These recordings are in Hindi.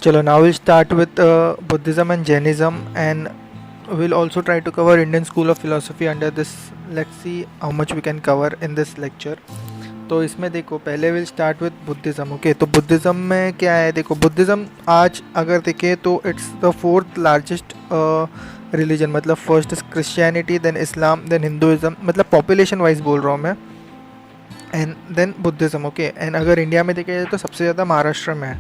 Chalo, now we'll start with Buddhism and Jainism, and we'll also try to cover Indian school of philosophy under this. Let's see how much we can cover in this lecture. तो इसमें देखो, पहले will start with Buddhism. Okay, तो बुद्धिज़्म में क्या है? देखो, बुद्धिज़्म आज अगर देखें तो it's the fourth largest religion. मतलब first is Christianity, then Islam, then Hinduism. मतलब पॉपुलेशन वाइज बोल रहा हूँ मैं. And then Buddhism. Okay, and अगर इंडिया में देखा जाए तो सबसे ज़्यादा महाराष्ट्र में है.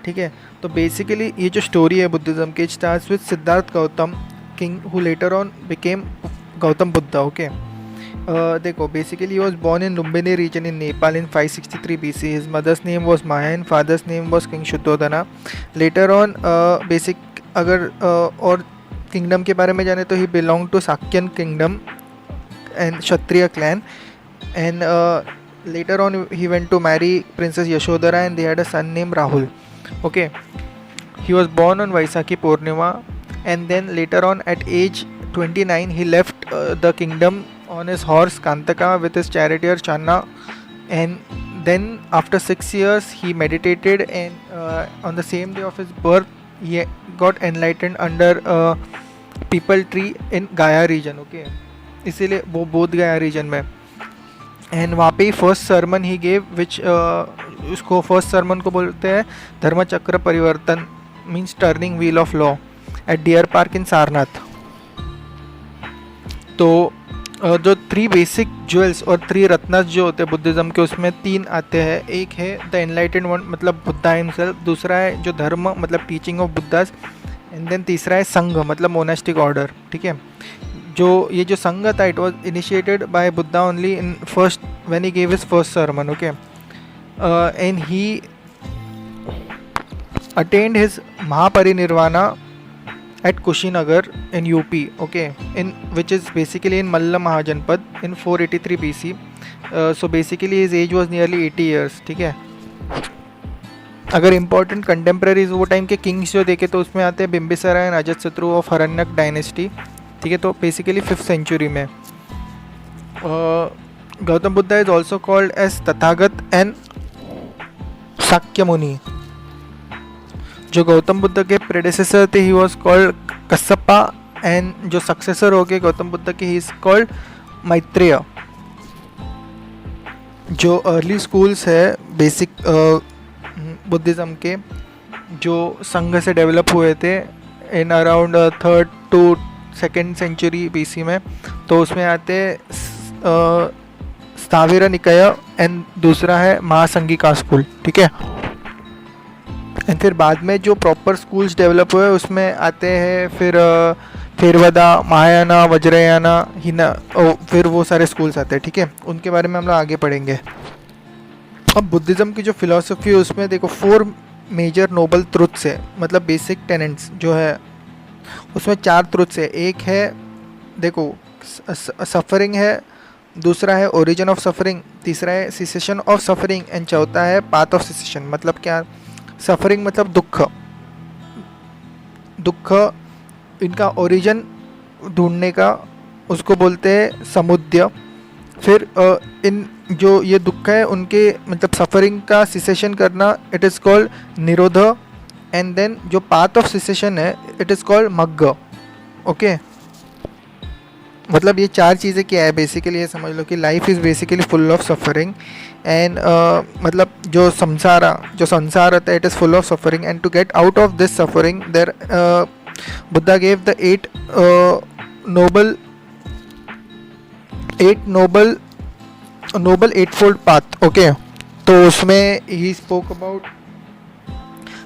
ठीक है, तो बेसिकली ये जो स्टोरी है बुद्धिज़्म की, it starts with Siddhartha Gautam, king who later on became Gautam Buddha. Okay, देखो, basically was born in Lumbini region in Nepal in 563 BC. His mother's name was Maya and father's name was king Shuddhodana. Later on basic अगर और किंगडम के बारे में जाने तो he belong to Sakyan kingdom and Kshatriya clan. And later on he went to marry princess Yashodhara and they had a son named Rahul. Okay, he was born on Vaisakhi Purnima, and then later on at age 29 he left the kingdom on his horse Kantaka with his charioteer Channa. And then after 6 years he meditated, and on the same day of his birth he got enlightened under a people tree in Gaya region. Okay, इसीलिए वो बोध गया रीजन में. एंड वहाँ पे he first sermon he gave, which उसको फर्स्ट सरमन को बोलते हैं Dharmachakra Parivartan, means turning wheel of law, at deer park in Sarnath. तो जो 3 बेसिक ज्वेल्स और 3 रत्नस जो होते हैं बुद्धिज़्म के, उसमें 3 आते हैं. एक है द एनलाइटेंड वन, मतलब बुद्धा हिमसेल्फ. दूसरा है जो धर्म, मतलब teaching of Buddha's. And then तीसरा है संघ, मतलब मोनास्टिक ऑर्डर. ठीक है, जो ये जो संघ था, it was initiated by Buddha only in first when he gave his first sermon. Okay, and he attend his Mahaparinirvana at Kushinagar in UP. Okay, in which is basically in Malla Mahajanapada in 483 BC. So basically his age was nearly 80 years. ठीक है, अगर इम्पोर्टेंट कंटेम्प्रेरीज वो टाइम के किंग्स जो देखे तो उसमें आते हैं Bimbisara and Ajatashatru of Haryanka dynasty. ठीक है, तो बेसिकली 5th सेंचुरी में. Gautam Buddha is also called as Tathagata and Shakya Muni. जो गौतम बुद्ध के प्रेडेसेसर थे he was called Kassapa, and जो सक्सेसर हो गए गौतम बुद्ध के ही इज कॉल्ड मैत्रेय. जो अर्ली स्कूल्स है बेसिक बुद्धिज़्म के, जो संघ से डेवलप हुए थे in around 3rd to 2nd century BC में, तो उसमें आते स्थाविर निकाय एंड दूसरा है महासंघिका स्कूल. ठीक है, एंड फिर बाद में जो प्रॉपर स्कूल्स डेवलप हुए उसमें आते हैं फिर थेरवादा, महायाना, वज्रयाना, हिना, फिर वो सारे स्कूल्स आते हैं. ठीक है, उनके बारे में हम लोग आगे पढ़ेंगे. अब बुद्धिज़्म की जो फिलॉसफी है उसमें देखो 4 मेजर नोबल ट्रुथ्स है, मतलब बेसिक टेनेंट्स जो है उसमें 4 ट्रुथ्स है. एक है देखो सफरिंग है, दूसरा है ओरिजिन ऑफ सफरिंग, तीसरा है सिसेशन ऑफ सफरिंग, एंड चौथा है पाथ ऑफ सिसेशन. मतलब क्या? सफरिंग मतलब दुख इनका ओरिजिन ढूंढने का, उसको बोलते हैं समुद्य. फिर इन जो ये दुख है उनके मतलब सफरिंग का सिसेशन करना, इट इज़ कॉल्ड निरोध. एंड देन जो पाथ ऑफ सिसेशन है it is called Magga. Okay, मतलब ये 4 चीज़ें क्या है बेसिकली, ये समझ लो कि life is basically full of suffering. And मतलब जो संसार होता है it is full of suffering. And to get out of this suffering there Buddha gave the 8 noble 8-fold path. Okay, तो उसमें he spoke about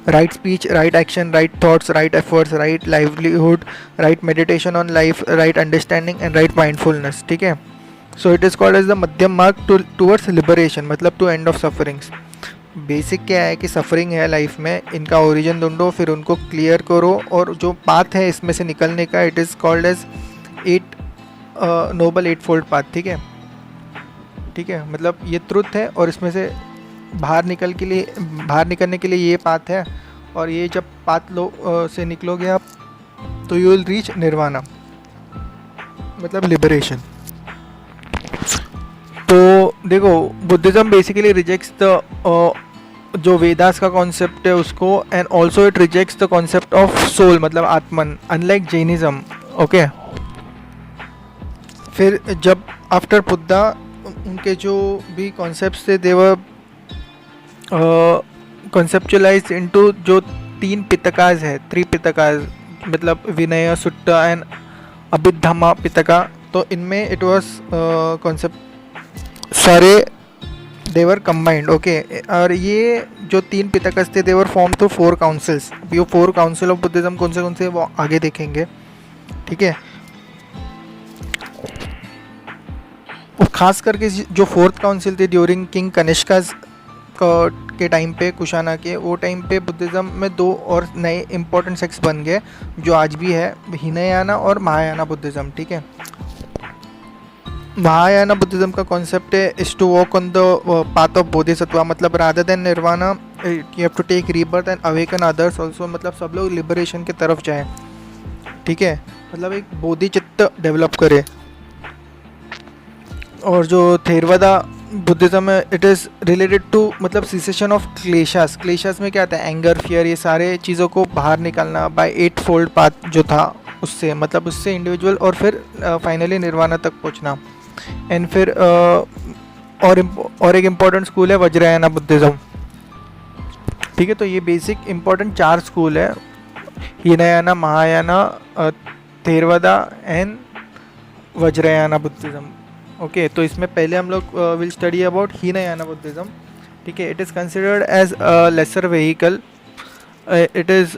right speech, right action, right thoughts, right efforts, right livelihood, right meditation on life, right understanding and right mindfulness. ठीक है, so it is called as the मध्यम मार्ग टूवर्ड्स लिबरेशन, मतलब to end of sufferings. Basic क्या है कि सफरिंग है लाइफ में, इनका ओरिजिन ढूंढो, फिर उनको क्लियर करो, और जो पाथ है इसमें से निकलने का it is called as 8 noble 8-fold path. ठीक है, मतलब ये ट्रुथ है, और इसमें से बाहर निकलने के लिए ये पाथ है, और ये जब पाथ से निकलोगे आप तो यू विल रीच निर्वाणा, मतलब लिबरेशन. तो देखो बुद्धिज़्म बेसिकली रिजेक्ट्स द जो वेदास का कॉन्सेप्ट है उसको, and also it rejects the concept of soul मतलब आत्मन, अनलाइक जैनिज्म। ओके, फिर जब आफ्टर बुद्धा उनके जो भी कॉन्सेप्ट्स थे दे वर कॉन्सेप्चुलाइज्ड इनटू जो 3 पिटकास है, 3 पिटकास मतलब विनय, सुट्टा एंड अभिधम्मा पिटका। तो इनमें इट वाज कॉन्सेप्ट सारे देवर कंबाइंड। ओके, और ये जो 3 पिटकास थे देवर फॉर्म टू 4 काउंसिल्स। ये 4 काउंसिल ऑफ बुद्धिज्म कौन से वो आगे देखेंगे, ठीक है। और खास करके जो 4th काउंसिल थे ड्यूरिंग किंग कनिष्का के टाइम पे, कुशाना के, वो टाइम पे बुद्धिज़्म में 2 और नए इंपॉर्टेंट सेक्ट्स बन गए जो आज भी है, हीनयाना और महायाना बुद्धिज़्म, ठीक है। महायाना बुद्धिज़्म का कॉन्सेप्ट है is to walk on the path of Bodhisattva, मतलब rather than nirvana you have to take rebirth and awaken others also, मतलब सब लोग लिबरेशन की तरफ जाएं, ठीक है, मतलब एक बोधिचित्त डेवलप करे। और जो थेरवादा बुद्धिज़्म है इट इज़ रिलेटेड टू मतलब सीसेशन ऑफ क्लेशास। क्लेशास में क्या आता है, एंगर, फियर, ये सारे चीज़ों को बाहर निकालना बाय 8 फोल्ड पाथ जो था उससे, मतलब उससे इंडिविजुअल और फिर फाइनली निर्वाणा तक पहुंचना। एंड फिर और एक इम्पॉर्टेंट स्कूल है वज्रयाना बुद्धिज़्म, ठीक है। तो ये बेसिक इम्पॉर्टेंट 4 स्कूल है, Hinayana, Mahayana, Theravada and Vajrayana Buddhism. Okay, तो इसमें पहले हम लोग will study about Hinayana Buddhism, ठीक है। It is considered as a lesser vehicle. It is,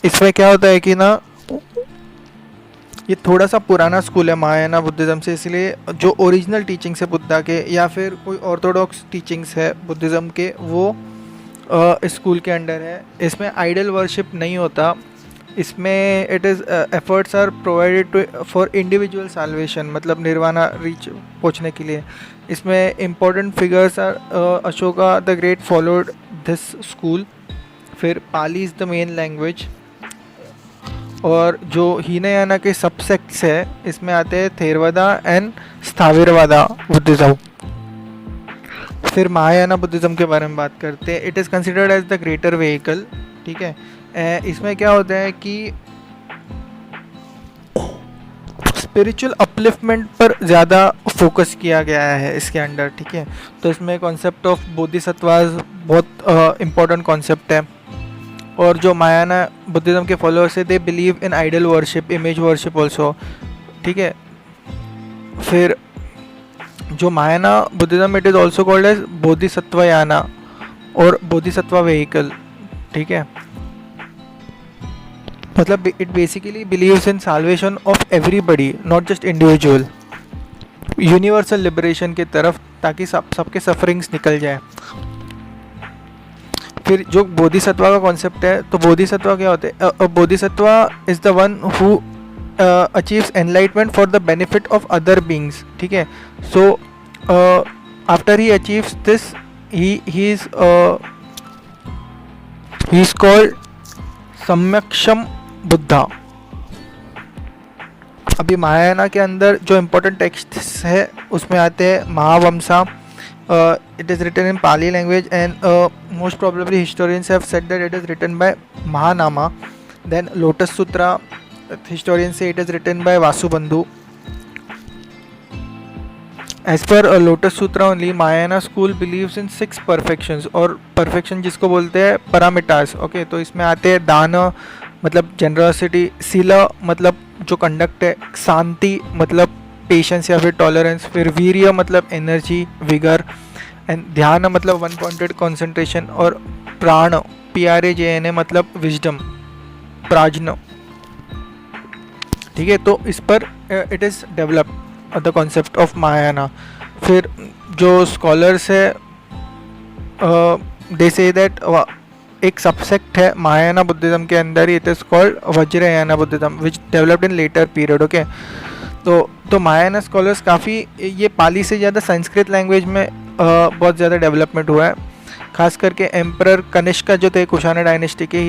इसमें क्या होता है कि ना ये थोड़ा सा पुराना स्कूल है महायाना बुद्धिज़्म से, इसलिए जो ओरिजिनल टीचिंग्स है बुद्धा के या फिर कोई ऑर्थोडॉक्स टीचिंग्स है बुद्धिज़्म के वो स्कूल के अंडर है। इसमें आइडल वर्शिप नहीं होता, इसमें it is efforts are provided to for individual salvation, मतलब निर्वाणा रीच पहुँचने के लिए। इसमें important figures are Ashoka the great followed this school, फिर Pali is the main language, और जो हीनयाना के सबसेक्ट्स है इसमें आते हैं थेरवादा एंड स्थाविरवादा बुद्धिज़्म। फिर महायाना बुद्धिज़्म के बारे में बात करते हैं। It is considered as the greater vehicle, ठीक है। इसमें क्या होता है कि स्पिरिचुअल अपलिफ्टमेंट पर ज़्यादा फोकस किया गया है इसके अंडर, ठीक है। तो इसमें कॉन्सेप्ट ऑफ बोधिसत्वास बहुत इम्पोर्टेंट कॉन्सेप्ट है। और जो महायाना बुद्धिज़्म के फॉलोअर्स है they believe in idol worship, image worship also, ठीक है। फिर जो Mahayana Buddhism it is also called as Bodhisattvayana और बोधिसत्वा व्हीकल, ठीक है। मतलब it basically believes in salvation of everybody, not just individual, universal liberation की तरफ, ताकि सबके सफरिंग्स निकल जाए। फिर जो बोधिसत्वा का कॉन्सेप्ट है, तो बोधिसत्वा क्या होते हैं, bodhisattva is the one who achieves enlightenment for the benefit of other beings, ठीक है। So after he achieves this he is called Samyaksambuddha. अभी महायाना के अंदर जो इम्पोर्टेंट टेक्स्ट है उसमें आते हैं Mahavamsa, it is written in Pali language and most probably historians have said that it is written by Mahanama. Then lotus sutra, historians say it is written by Vasubandhu. As per lotus sutra only Mahayana school believes in 6 perfections, और परफेक्शन जिसको बोलते हैं पैरामीटर्स। ओके, तो इसमें आते हैं दान मतलब जेनरसिटी, सीला मतलब जो कंडक्ट है, शांति मतलब पेशेंस या फिर टॉलरेंस, फिर वीर्य मतलब एनर्जी, विगर, एंड ध्यान मतलब वन पॉइंटेड कॉन्सेंट्रेशन, और प्राण PRAJN मतलब विजडम, प्राज्ञ, ठीक है। तो इस पर it is develop the concept of Mahayana. फिर जो स्कॉलर्स है दे से दैट एक सबसेक्ट है महायाना बुद्धिज़्म के अंदर, it is called Vajrayana Buddhism which developed in later period. Okay, तो महायाना स्कॉलर्स काफ़ी, ये पाली से ज़्यादा संस्कृत लैंग्वेज में बहुत ज़्यादा डेवलपमेंट हुआ है। खास करके एम्परर कनिष्का जो थे कुशाना डायनेस्टी के,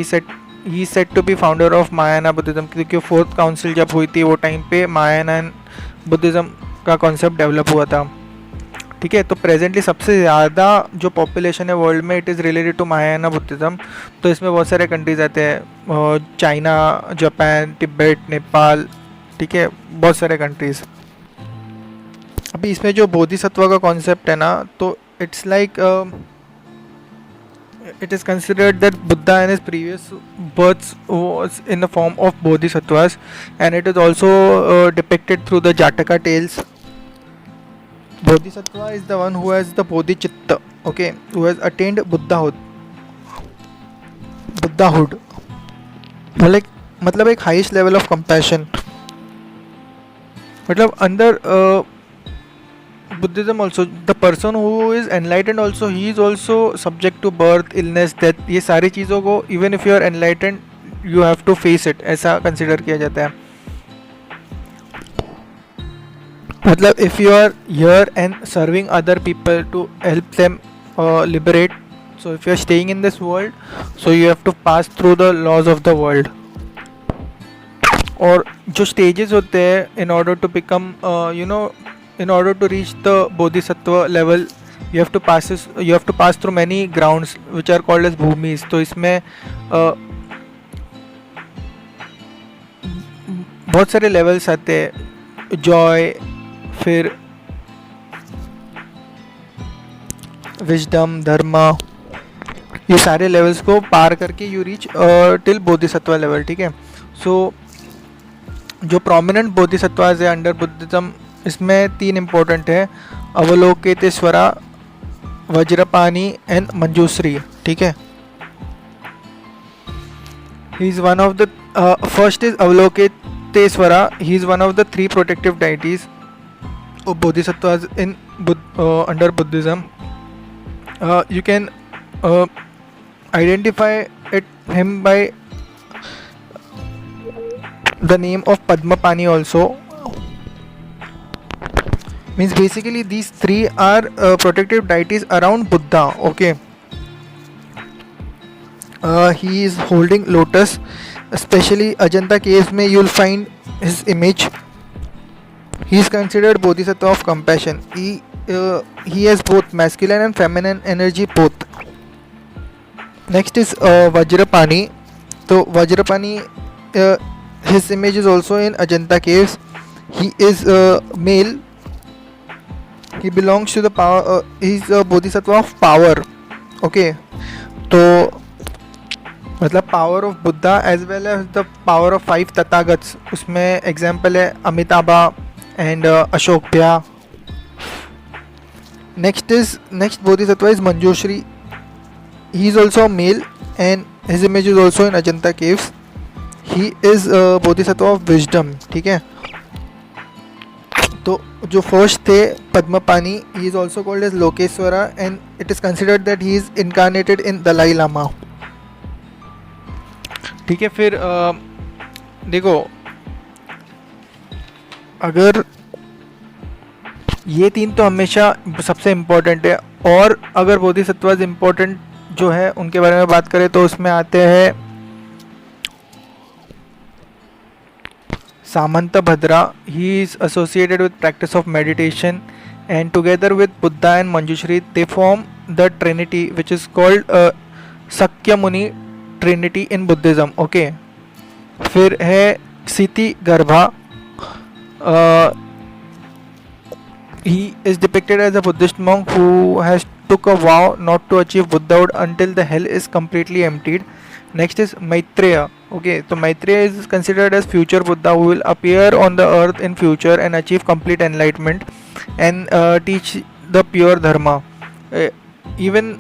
he said to be founder of Mahayana Buddhism, क्योंकि 4th काउंसिल जब हुई थी वो टाइम पे महायाना बुद्धिज़्म का कॉन्सेप्ट डेवलप हुआ था, ठीक है। तो प्रेजेंटली सबसे ज़्यादा जो पॉपुलेशन है वर्ल्ड में it is related to Mahayana Buddhism. तो इसमें बहुत सारे कंट्रीज आते हैं, चाइना, जापान, तिब्बत, नेपाल, ठीक है, बहुत सारे कंट्रीज़। अभी इसमें जो बोधिसत्व का कॉन्सेप्ट है ना, तो it's like it is considered that Buddha and his previous births was in the form of bodhisattvas, and it is also depicted through the Jataka tales. Bodhisattva is the one who has the bodhicitta, okay, who has attained Buddhahood. मतलब एक हाईएस्ट लेवल ऑफ कंपैशन, मतलब अंदर Buddhism also, the person who is enlightened also, he is also subject to birth, illness, death. ये सारी चीज़ों को even if you are enlightened, you have to face it, ऐसा consider किया जाता है। मतलब if you are here and serving other people to help them liberate, so if you are staying in this world, so you have to pass through the laws of the world. और जो stages होते हैं in order to become in order to reach the bodhisattva level, you have to pass through many grounds which are called as bhumis. तो इसमें बहुत सारे लेवल्स आते हैं, जॉय, फिर विजडम, धर्मा, ये सारे लेवल्स को पार करके you reach till Bodhisattva level, ठीक है। सो जो प्रोमिनेंट बोधिसत्वास है अंडर बुद्धिज्म, इसमें 3 इम्पोर्टेंट है, अवलोकितेश्वरा, वज्रपाणी एंड मंजूश्री, ठीक है। He is one of the first is Avalokiteshvara, he is one of the 3 protective deities of bodhisattvas in under Buddhism. You can identify him by the name of Padmapani also. Means basically these 3 are protective deities around Buddha, okay. He is holding lotus, especially Ajanta caves में you'll find his image. He is considered bodhisattva of compassion. He has both masculine and feminine energy both. Next is Vajrapani. So Vajrapani, his image is also in Ajanta caves. He is male. He belongs to the power. He is a bodhisattva of power. Okay. तो मतलब power of Buddha as well as the power of 5 Tathagatas, उसमें एग्जाम्पल है अमिताभा एंड अशोकभ्या। Next bodhisattva is Manjushri. He is also a male and his image is also in Ajanta caves. He is a bodhisattva of wisdom, ठीक है। तो जो फर्स्ट थे Padmapani, he is also called as Lokeswara and it is considered that he is incarnated in Dalai Lama, ठीक है। फिर देखो, अगर ये 3 तो हमेशा सबसे इम्पोर्टेंट है, और अगर बोधिसत्वास इम्पोर्टेंट जो है उनके बारे में बात करें तो उसमें आते हैं Samantabhadra. He is associated with practice of meditation and together with Buddha and Manjushri they form the trinity which is called Shakyamuni trinity in Buddhism. Okay, फिर है Kshitigarbha. He is depicted as a Buddhist monk who has took a vow not to achieve Buddhahood until the hell is completely emptied. Next is Maitreya. Okay, so Maitreya is considered as future Buddha who will appear on the earth in future and achieve complete enlightenment and teach the pure dharma. Even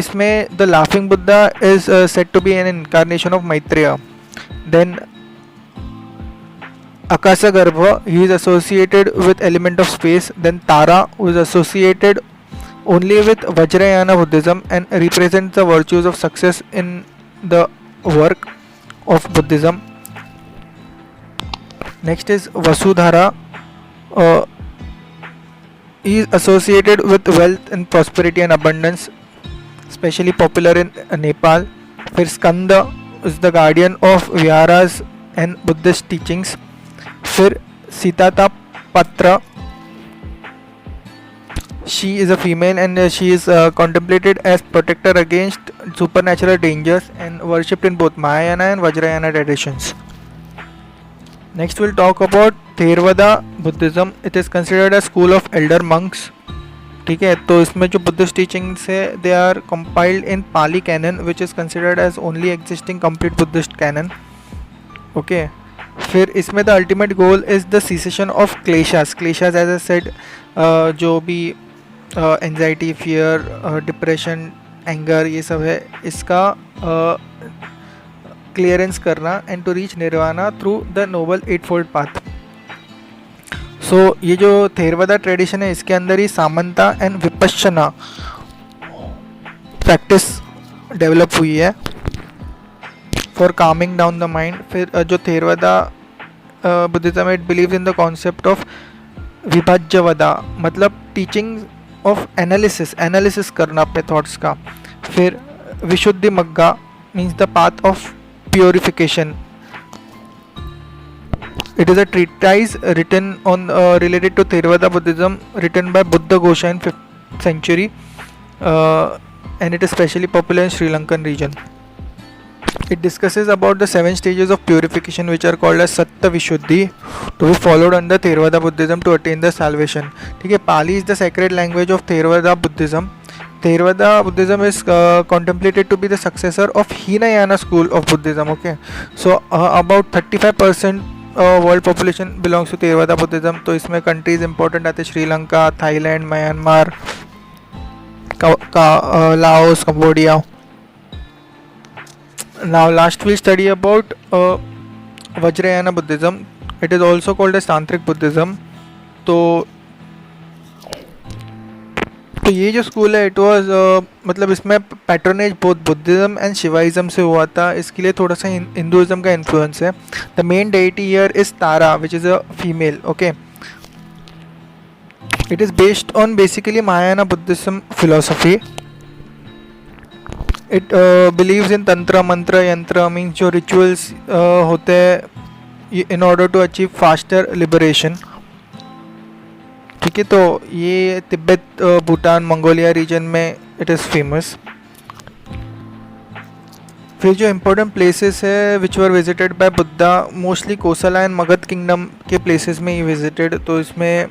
इसमें the laughing Buddha is said to be an incarnation of Maitreya. Then Akasagarbha, he is associated with element of space. Then Tara, who is associated only with Vajrayana Buddhism and represents the virtues of success in the work of Buddhism. Next is Vasudhara. He is associated with wealth and prosperity and abundance, especially popular in Nepal. फिर Skanda is the guardian of Viharas and Buddhist teachings. फिर सीताता पत्र, She is a female and she is contemplated as protector against supernatural dangers and worshipped in both Mahayana and Vajrayana traditions. Next we'll talk about Theravada Buddhism. It is considered a school of elder monks. ठीक है, तो इसमें जो बुद्धिस्ट टीचिंग्स है they are compiled in Pali canon which is considered as only existing complete Buddhist canon. Okay, फिर इसमें the ultimate goal is the cessation of kleshas. Kleshas as a said जो भी एंजाइटी, फियर, डिप्रेशन, एंगर, ये सब है, इसका क्लियरेंस करना and to reach nirvana through the noble eight fold path. So ये जो थेरवादा ट्रेडिशन है इसके अंदर ही Samatha and Vipassana practice develop हुई है for calming down the mind. फिर जो Theravada Buddhism it believes in the concept of Vibhajyavada, मतलब टीचिंग ऑफ एनालिसिस करना अपने थॉट्स का. फिर विशुद्धि मग्गा means the path of purification. It is a treatise written on related to Theravada Buddhism, written by Buddha Ghosha in 5th century, and it is especially popular in Sri Lankan region. It discusses about the 7 stages of purification which are called as Sattva Vishuddhi to be followed under Theravada Buddhism to attain the salvation. ठीक है, Pali is the sacred language of Theravada Buddhism. Theravada Buddhism is contemplated to be the successor of Hinayana school of Buddhism. Okay, so about 35% world population belongs to Theravada Buddhism. तो इसमें कंट्रीज इंपॉर्टेंट आते हैं Sri Lanka, Thailand, Myanmar, Laos, Cambodia. Now last we study about Vajrayana Buddhism. It is also called as tantric Buddhism. तो ये जो स्कूल है इट वाज मतलब इसमें patronage both Buddhism and Shivaism से हुआ था. इसके लिए थोड़ा सा हिंदुइज्म का इन्फ्लुएंस है. The main deity here is Tara which is a female. Okay, it is based on basically Mahayana Buddhism philosophy. It believes in tantra, mantra, yantra means जो रिचुअल्स होते हैं in order to achieve faster liberation. ठीक है, तो ये तिब्बत, भूटान, मंगोलिया रीजन में इट इज़ फेमस. फिर जो इम्पोर्टेंट प्लेसेस है which were visited by Buddha, mostly Kosala and Magadha kingdom के प्लेसेस में ही विजिटेड. तो इसमें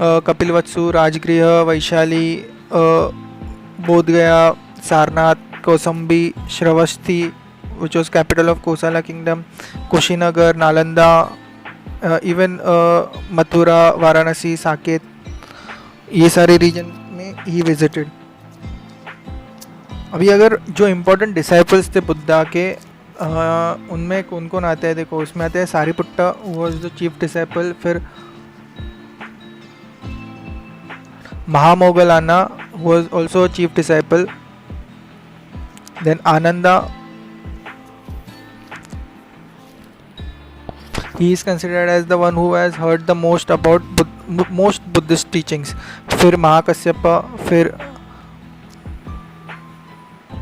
Kapilavastu, Rajagriha, Vaishali, Bodhgaya, Sarnath, Kausambi, Shravasti which was capital of Kosala kingdom, Kushinagar, Nalanda, even Mathura, Varanasi, Saket, ये सारे रीजन में ही विजिटेड. अभी अगर जो इम्पोर्टेंट डिसाइपल्स थे बुद्धा के उनमें कौन कौन आते हैं देखो. उसमें आते हैं Sariputta was the chief disciple. फिर Mahamoggallana was also chief disciple. Then Ananda, he is considered as the one who has heard the most about most Buddhist teachings. फिर महाकश्यप, फिर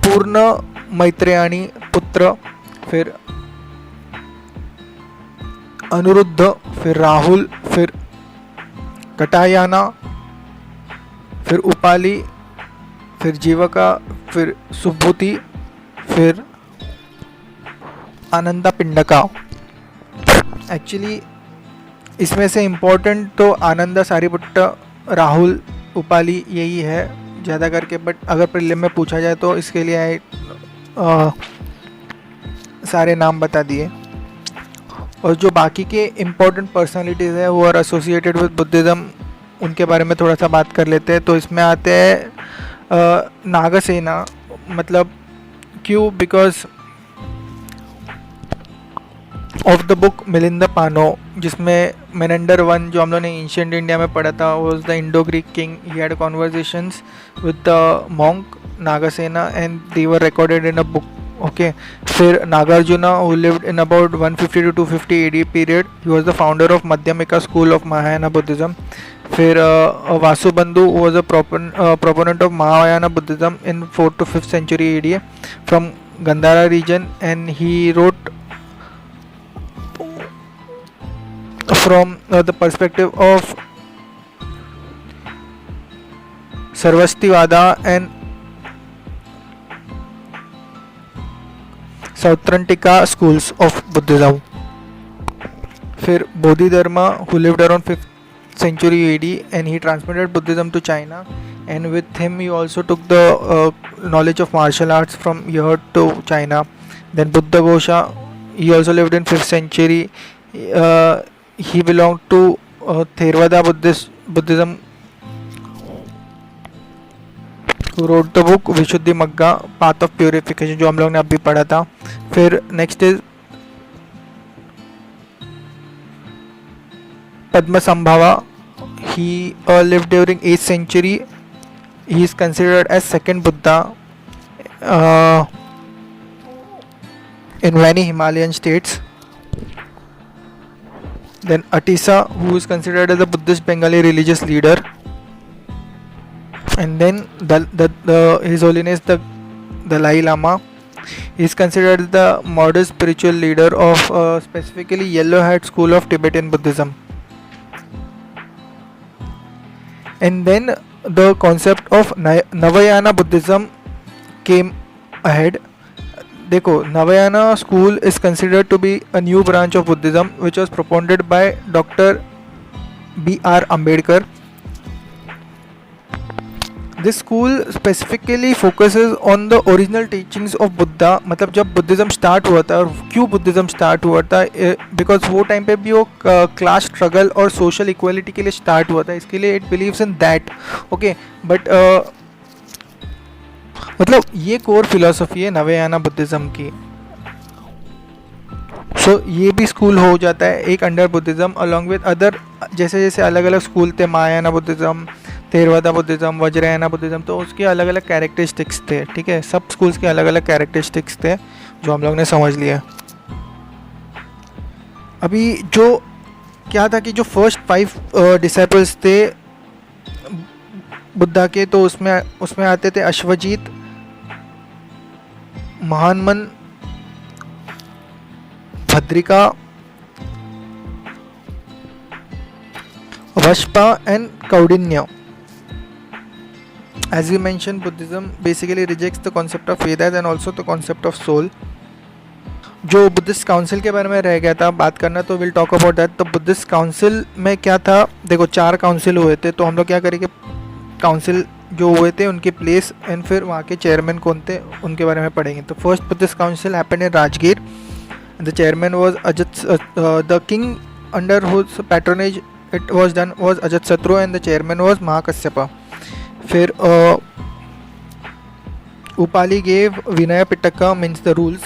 पूर्ण मैत्रेयानी पुत्र, फिर अनिरुद्ध, फिर राहुल, फिर कटायाना, फिर उपाली, फिर जीवका, फिर सुभूति, फिर आनंदा पिंडका. एक्चुअली इसमें से इम्पोर्टेंट तो आनंदा, सारिपुट्टा, राहुल, उपाली यही है ज़्यादा करके. बट अगर प्रीलिम में पूछा जाए तो इसके लिए सारे नाम बता दिए. और जो बाकी के इम्पोर्टेंट पर्सनालिटीज़ है वो आर एसोसिएटेड विद बुद्धिज़्म, उनके बारे में थोड़ा सा बात कर लेते हैं. तो इसमें आते हैं नागसेना. मतलब क्यों? Because of the book Milinda Panho, जिसमें मेनेंडर वन जो हम लोगों ने एंशिएंट इंडिया में पढ़ा था was the Indo Greek king. He had conversations with the monk Nagasena and they were recorded in a book. Okay, फिर Nagarjuna who lived in about 150 to 250 AD पीरियड, he was the founder of Madhyamika school of Mahayana Buddhism. फिर Vasubandhu was a proponent of Mahayana Buddhism in 4th to 5th century AD from Gandhara region, and he wrote from the perspective of Sarvastivada and Sautrantika schools of Buddhism. फिर Bodhidharma who lived around 5th century AD and he transmitted Buddhism to China, and with him he also took the knowledge of martial arts from here to China. Then Buddha Ghosha, he also lived in 5th century. He belonged to Theravada Buddhism, who wrote the book विशुद्धि मग्गा पाथ ऑफ प्योरिफिकेशन, जो हम लोग ने अभी पढ़ा था. फिर next is Padmasambhava. He lived during 8th century. He is considered as second Buddha in many Himalayan states. Then Atisa, who is considered as a Buddhist Bengali religious leader. And then His Holiness the Dalai Lama. He is considered the modern spiritual leader of specifically Yellow Hat school of Tibetan Buddhism. And then the concept of Navayana Buddhism came ahead. देखो, Navayana school is considered to be a new branch of Buddhism which was propounded by Dr. B.R. Ambedkar. This school specifically focuses on the original teachings of Buddha. मतलब जब बुद्धिज़्म स्टार्ट हुआ था और क्यों बुद्धिज़्म स्टार्ट हुआ था, बिकॉज वो टाइम पे भी वो क्लास स्ट्रगल और सोशल इक्वलिटी के लिए स्टार्ट हुआ था, इसके लिए it believes in that. Okay, but मतलब ये कोर फिलोसफी है नवयाना बुद्धिज़्म की. सो ये भी स्कूल हो जाता है एक under Buddhism along with other, जैसे जैसे अलग अलग स्कूल थे, Mahayana Buddhism, थेरवादा Buddhism, Vajrayana Buddhism, तो उसके अलग अलग कैरेक्टरिस्टिक्स थे. ठीक है, सब स्कूल्स के अलग अलग कैरेक्टरिस्टिक्स थे जो हम लोग ने समझ लिया. अभी जो क्या था कि जो फर्स्ट 5 डिसाइपल्स थे बुद्धा के, तो उसमें आते थे Ashvajit, Mahanaman, Bhadrika, Vashpa and Kaundinya. As we mentioned, Buddhism basically rejects the concept of Vedas and also the concept of soul. जो बुद्धिस्ट काउंसिल के बारे में रह गया था बात करना, तो विल टॉक अबाउट दैट. तो बुद्धिस्ट काउंसिल में क्या था, देखो 4 काउंसिल हुए थे, तो हम लोग क्या करेंगे, काउंसिल जो हुए थे उनकी प्लेस एंड फिर वहाँ के चेयरमैन कौन थे उनके बारे में पढ़ेंगे. तो first Buddhist council happened in Rajgir. The chairman was the king under whose patronage it was done was Ajatashatru and the chairman was Mahakashyap. फिर Upali gave Vinaya Pitaka means the rules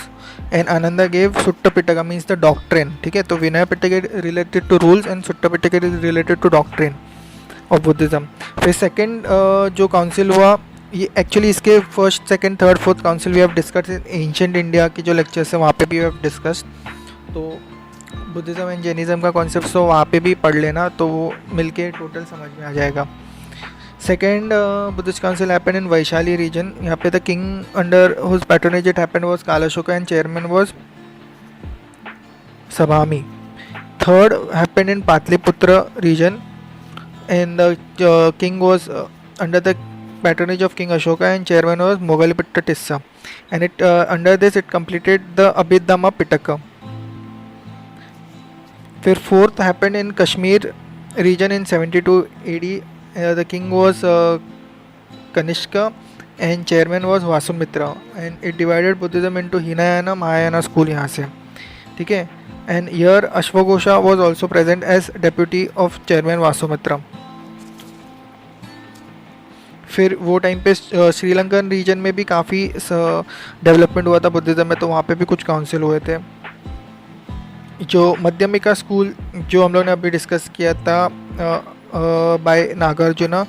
and Ananda gave Sutta Pitaka means the doctrine. ठीक है, तो Vinaya Pitaka is related to rules and Sutta Pitaka is related to doctrine of Buddhism. फिर सेकंड जो काउंसिल हुआ, ये एक्चुअली इसके first second third fourth council we have discussed in ancient India की जो लेक्चर्स है वहाँ पे भी वी हैव डिस्कस्ड. तो बुद्धिज़्म एंड जैनिज़्म का कॉन्सेप्ट तो वहाँ पे भी पढ़ लेना, तो वो मिलके टोटल समझ में आ जाएगा. Second Buddhist council happened in Vaishali region. यहाँ पे the king under whose patronage it happened was Kalashoka and chairman was Sabhami. Third happened in Patliputra region and the king was under the patronage of King Ashoka and chairman was Moggalliputta Tissa. And it under this it completed the Abhidhamma Pitaka. फिर fourth happened in Kashmir region in 72 AD. The king was Kanishka and chairman was Vasumitra and it divided Buddhism into Hinayana, Mahayana school यहाँ से. ठीक है, and here Ashwagosha was also present as deputy of chairman Vasumitra. फिर वो टाइम पे श्रीलंकन रीजन में भी काफ़ी डेवलपमेंट हुआ था बुद्धिज़्म में, तो वहाँ पे भी कुछ काउंसिल हुए थे. जो मध्यमिका स्कूल जो हम लोग ने अभी डिस्कस किया था by Nagarjuna,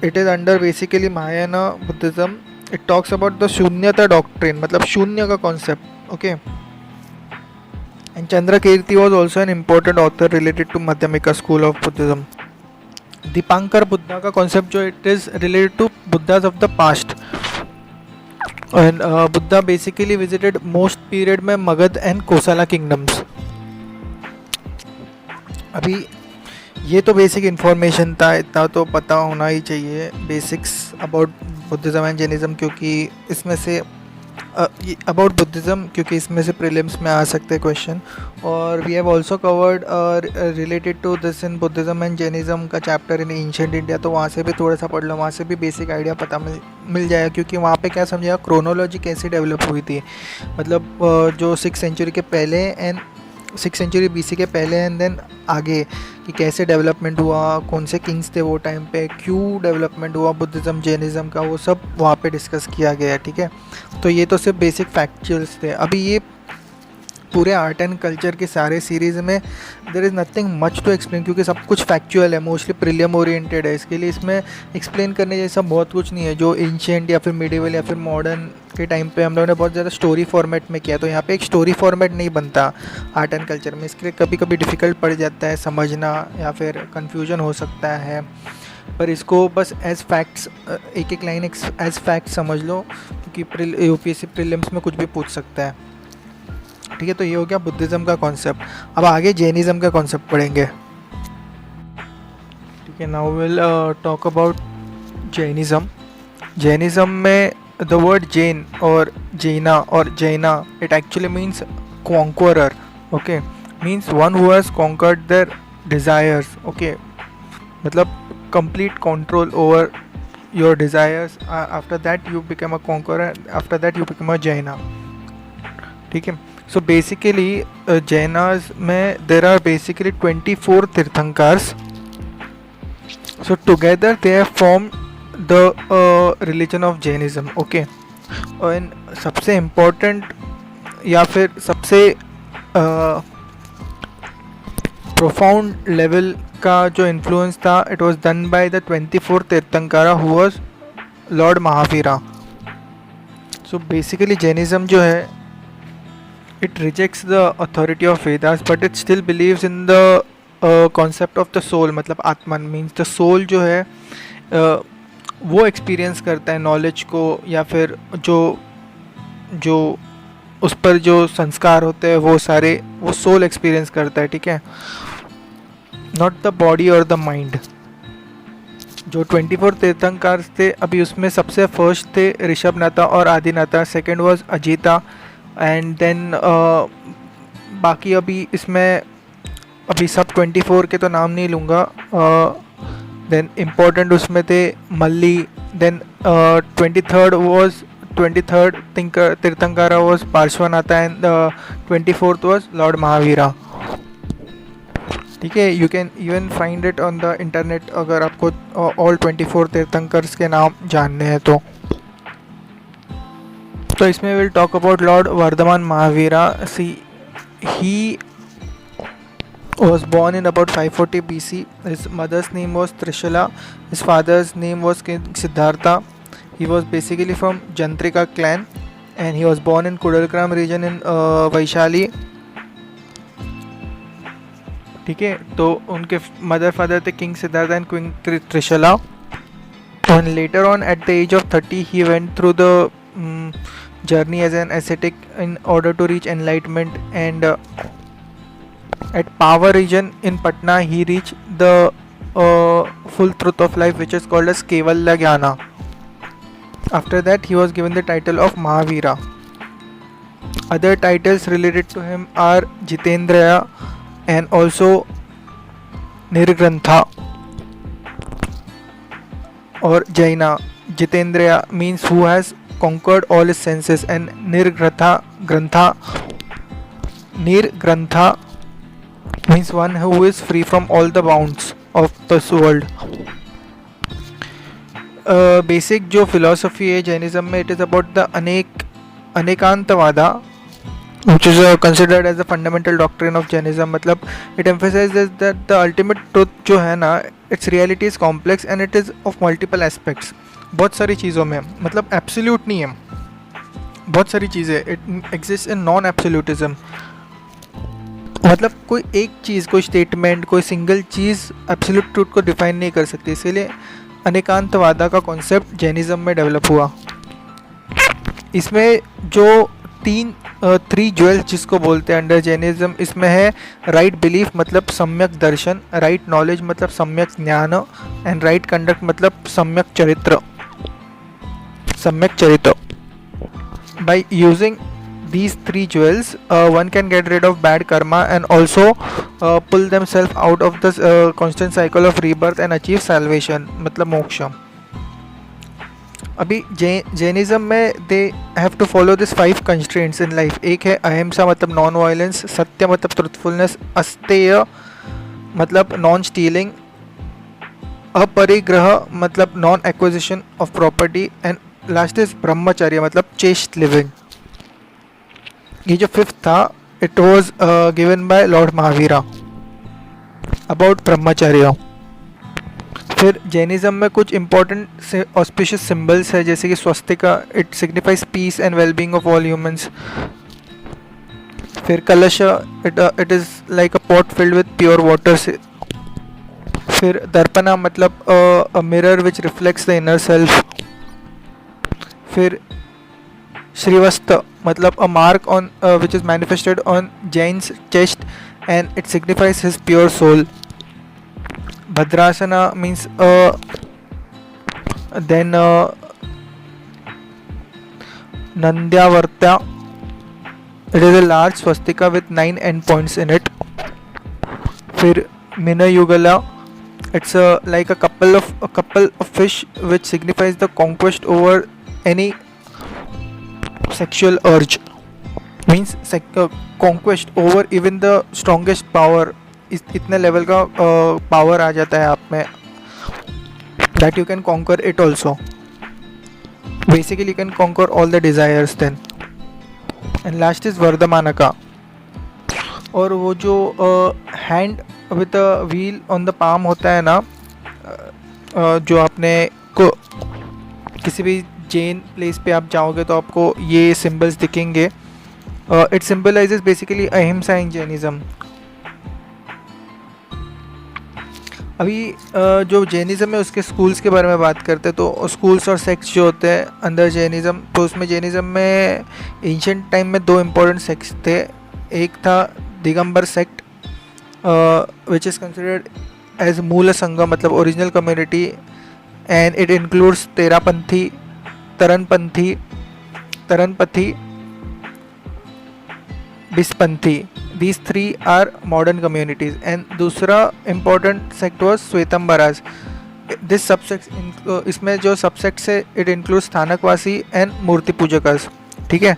it is under basically Mahayana Buddhism. It talks about the Shunyata doctrine, मतलब शून्य का concept. Okay. And Chandrakirti was also an important author related to Madhyamika school of Buddhism. Dipankar Buddha का concept जो it is related to Buddhas of the past. And Buddha basically visited most period में Magad and Kosala kingdoms. अभी ये तो बेसिक इन्फॉर्मेशन था, इतना तो पता होना ही चाहिए basics about Buddhism and Jainism, क्योंकि इसमें से अबाउट बुद्धिज़्म, क्योंकि इसमें से प्रीलिम्स में आ सकते हैं क्वेश्चन। और we have also covered related to this in Buddhism and Jainism का चैप्टर इन एंशिएंट इंडिया, तो वहाँ से भी थोड़ा सा पढ़ लो, वहाँ से भी बेसिक आइडिया पता मिल जाएगा, क्योंकि वहाँ पे क्या समझेगा क्रोनोलॉजी कैसे डेवलप हुई थी, मतलब जो 6th सेंचुरी के पहले एंड 6th सेंचुरी BC के पहले एंड देन आगे कि कैसे डेवलपमेंट हुआ, कौन से किंग्स थे वो टाइम पे, क्यों डेवलपमेंट हुआ बुद्धिज़्म जैनिज़्म का, वो सब वहाँ पे डिस्कस किया गया है। ठीक है, तो ये तो सिर्फ बेसिक फैक्चुअल्स थे। अभी ये पूरे आर्ट एंड कल्चर के सारे सीरीज़ में there is nothing much to explain, क्योंकि सब कुछ फैक्चुअल है, मोस्टली प्रीलिम ओरिएंटेड है, इसके लिए इसमें एक्सप्लेन करने जैसा बहुत कुछ नहीं है। जो एंशिएंट या फिर मिडिवल या फिर मॉडर्न के टाइम पे हम लोगों ने बहुत ज़्यादा स्टोरी फॉर्मेट में किया, तो यहाँ पे एक स्टोरी फॉर्मेट नहीं बनता आर्ट एंड कल्चर में, इसके लिए कभी कभी डिफ़िकल्ट पड़ जाता है समझना या फिर कन्फ्यूजन हो सकता है। पर इसको बस एज फैक्ट्स, एक एक लाइन एज फैक्ट समझ लो, क्योंकि UPSC प्रीलिम्स में कुछ भी पूछ सकता है। ठीक है, तो ये हो गया बुद्धिज़्म का कॉन्सेप्ट। अब आगे जैनिज़्म का कॉन्सेप्ट पढ़ेंगे। ठीक है, now will talk about Jainism. Jainism में द वर्ड जैन और Jaina it actually means conqueror, okay, means one who has conquered their desires, okay, मतलब complete control over your desires, after that you become a conqueror, after that you become a Jaina. ठीक है, so basically Jainas में there are basically 24 tirthankaras, so together they have formed the religion of Jainism, okay। और सबसे important या फिर सबसे profound level का जो influence था, it was done by the 24 tirthankara who was Lord Mahavira। so basically Jainism जो है it rejects the authority of Vedas but it still believes in the concept of the soul, मतलब आत्मा means the soul जो है वो एक्सपीरियंस करता है नॉलेज को, या फिर जो उस पर जो संस्कार होते हैं वो सारे वो सोल एक्सपीरियंस करता है। ठीक है, नॉट द बॉडी और द माइंड। जो 24 तीर्थंकर थे, अभी उसमें सबसे फर्स्ट थे ऋषभनाथा और Adinatha, second was Ajita, and then बाकी अभी इसमें अभी सब 24 के तो नाम नहीं लूँगा। देन इम्पोर्टेंट उसमें थे Malli, then 23rd tirthankara was Parshvanatha and 24th was lord Mahavira. ठीक है, you can even find it on the internet अगर आपको ऑल 24 तीर्थंकर्स के नाम जानने हैं तो इसमें will talk about lord Vardhaman Mahavira. See he was born in about 540 BC. His mother's name was Trishula. His father's name was King Siddhartha. He was basically from Jantrika clan and he was born in Kudalgram region in Vaishali. ठीक है, तो उनके मदर फादर थे king Siddharth and queen Trishala. And later on at the age of 30 he went through the journey as an ascetic in order to reach enlightenment, and at Pava region in Patna he reached the full truth of life, which is called as Kevalya Jnana. After that he was given the title of Mahavira. Other titles related to him are Jitendriya and also Nirgrantha or Jaina. Jitendriya means who has conquered all his senses, and Nirgrantha means one who is free from all the bounds of this world. Basic जो philosophy है जैनिज्म में, it is about the अनेकांतवादा, which is considered as the fundamental doctrine of Jainism। मतलब it emphasizes that the ultimate truth जो है ना, its reality is complex and it is of multiple aspects। बहुत सारी चीज़ों में, मतलब absolute नहीं है, बहुत सारी चीज़ें, it exists in non absolutism। मतलब कोई एक चीज़, कोई स्टेटमेंट, कोई सिंगल चीज़ एब्सोल्यूट ट्रूथ को डिफाइन नहीं कर सकती, इसीलिए अनेकांतवादा का कॉन्सेप्ट जैनिज्म में डेवलप हुआ। इसमें जो 3 थ्री ज्वेल्स जिसको बोलते हैं अंडर जैनिज्म, इसमें है राइट बिलीफ मतलब सम्यक दर्शन, राइट नॉलेज मतलब सम्यक ज्ञान, एंड राइट कंडक्ट मतलब सम्यक चरित्र। By using these three jewels, one can get rid of bad karma and also pull themselves out of the constant cycle of rebirth and achieve salvation मतलब मोक्ष। अभी जैनिज्म में they have to follow this 5 constraints in life. एक है अहिंसा मतलब नॉन वायलेंस, सत्य मतलब ट्रुथफुलनेस, अस्तेय मतलब नॉन स्टीलिंग, अपरिग्रह मतलब non acquisition of property, and last is ब्रह्मचर्य मतलब चेस्ट लिविंग। ये जो 5th था, it was given by Lord Mahavira about ब्रह्मचर्य। फिर जैनिज्म में कुछ इंपॉर्टेंट से ऑस्पिशियस सिंबल्स है, जैसे कि swastika, it signifies peace and wellbeing of all humans. फिर kalash, it is like a pot filled with pure water से। फिर दर्पणा मतलब a mirror which reflects the inner self. फिर श्रीवस्त मतलब a mark on which is manifested on Jain's chest and it signifies his pure soul. Bhadrasana means then Nandyavarta, it is a large swastika with 9 endpoints in it. फिर Minayugala, it's like a couple of fish which signifies the conquest over any sexual urge, means conquest over even the strongest power। इतने लेवल का पावर आ जाता है आप में that you can conquer it also, basically you can conquer all the desires then। and last is वर्धमानका, और वो जो hand with a wheel on the palm होता है ना, जो आपने को किसी भी जैन प्लेस पे आप जाओगे तो आपको ये सिंबल्स दिखेंगे। इट सिंबलाइजेस बेसिकली अहिंसा इन जैनिज्म। अभी जो जैनिज्म है उसके स्कूल्स के बारे में बात करते हैं, तो स्कूल्स और सेक्ट्स जो होते हैं अंदर जैनिज्म, तो उसमें जैनिज्म में एंशिएंट टाइम में 2 इम्पोर्टेंट सेक्ट्स थे। एक था Digambar sect which is considered as Mool Sangh मतलब original community, and it includes Terapanthi, Taranpanthi, Bispanthi. These 3 are modern communities. And दूसरा important sect was श्वेतंबराज। This subsect इसमें जो subsects है it includes स्थानकवासी and मूर्ति पूजकस। ठीक है,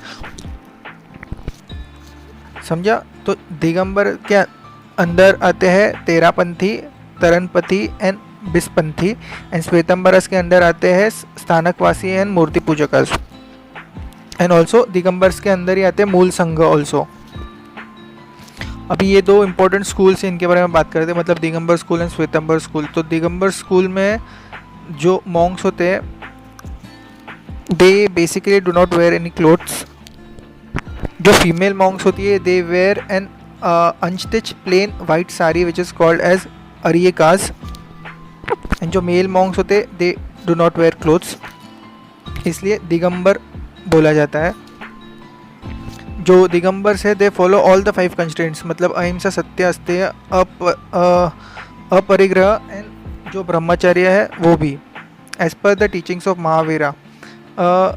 समझा? तो दिगंबर के अंदर आते हैं तेरापंथी, तरनपथी एंड बिसपंथी, एंड श्वेतंबरस के अंदर आते हैं Sthanakvasi and Murti Pujakas, and also Digambars के अंदर ही आते हैं मूल संघ ऑल्सो। अभी ये 2 इम्पोर्टेंट स्कूल्स हैं, इनके बारे में बात करते हैं, मतलब Digambar school and Shvetambar school. तो दिगंबर स्कूल में जो मॉन्क्स होते हैं they basically do not wear any clothes. जो फीमेल मॉन्क्स होती है they wear an unstitch plain white sari which is called as Aryikas, and जो मेल मॉन्क्स होते दे डू नॉट वेयर क्लोथ्स, इसलिए दिगंबर बोला जाता है। जो दिगंबर्स है they follow all the 5 constraints, मतलब अहिंसा, सत्य, अस्तेय, अपरिग्रह एंड जो ब्रह्मचर्य है वो भी, as per the teachings of Mahavira,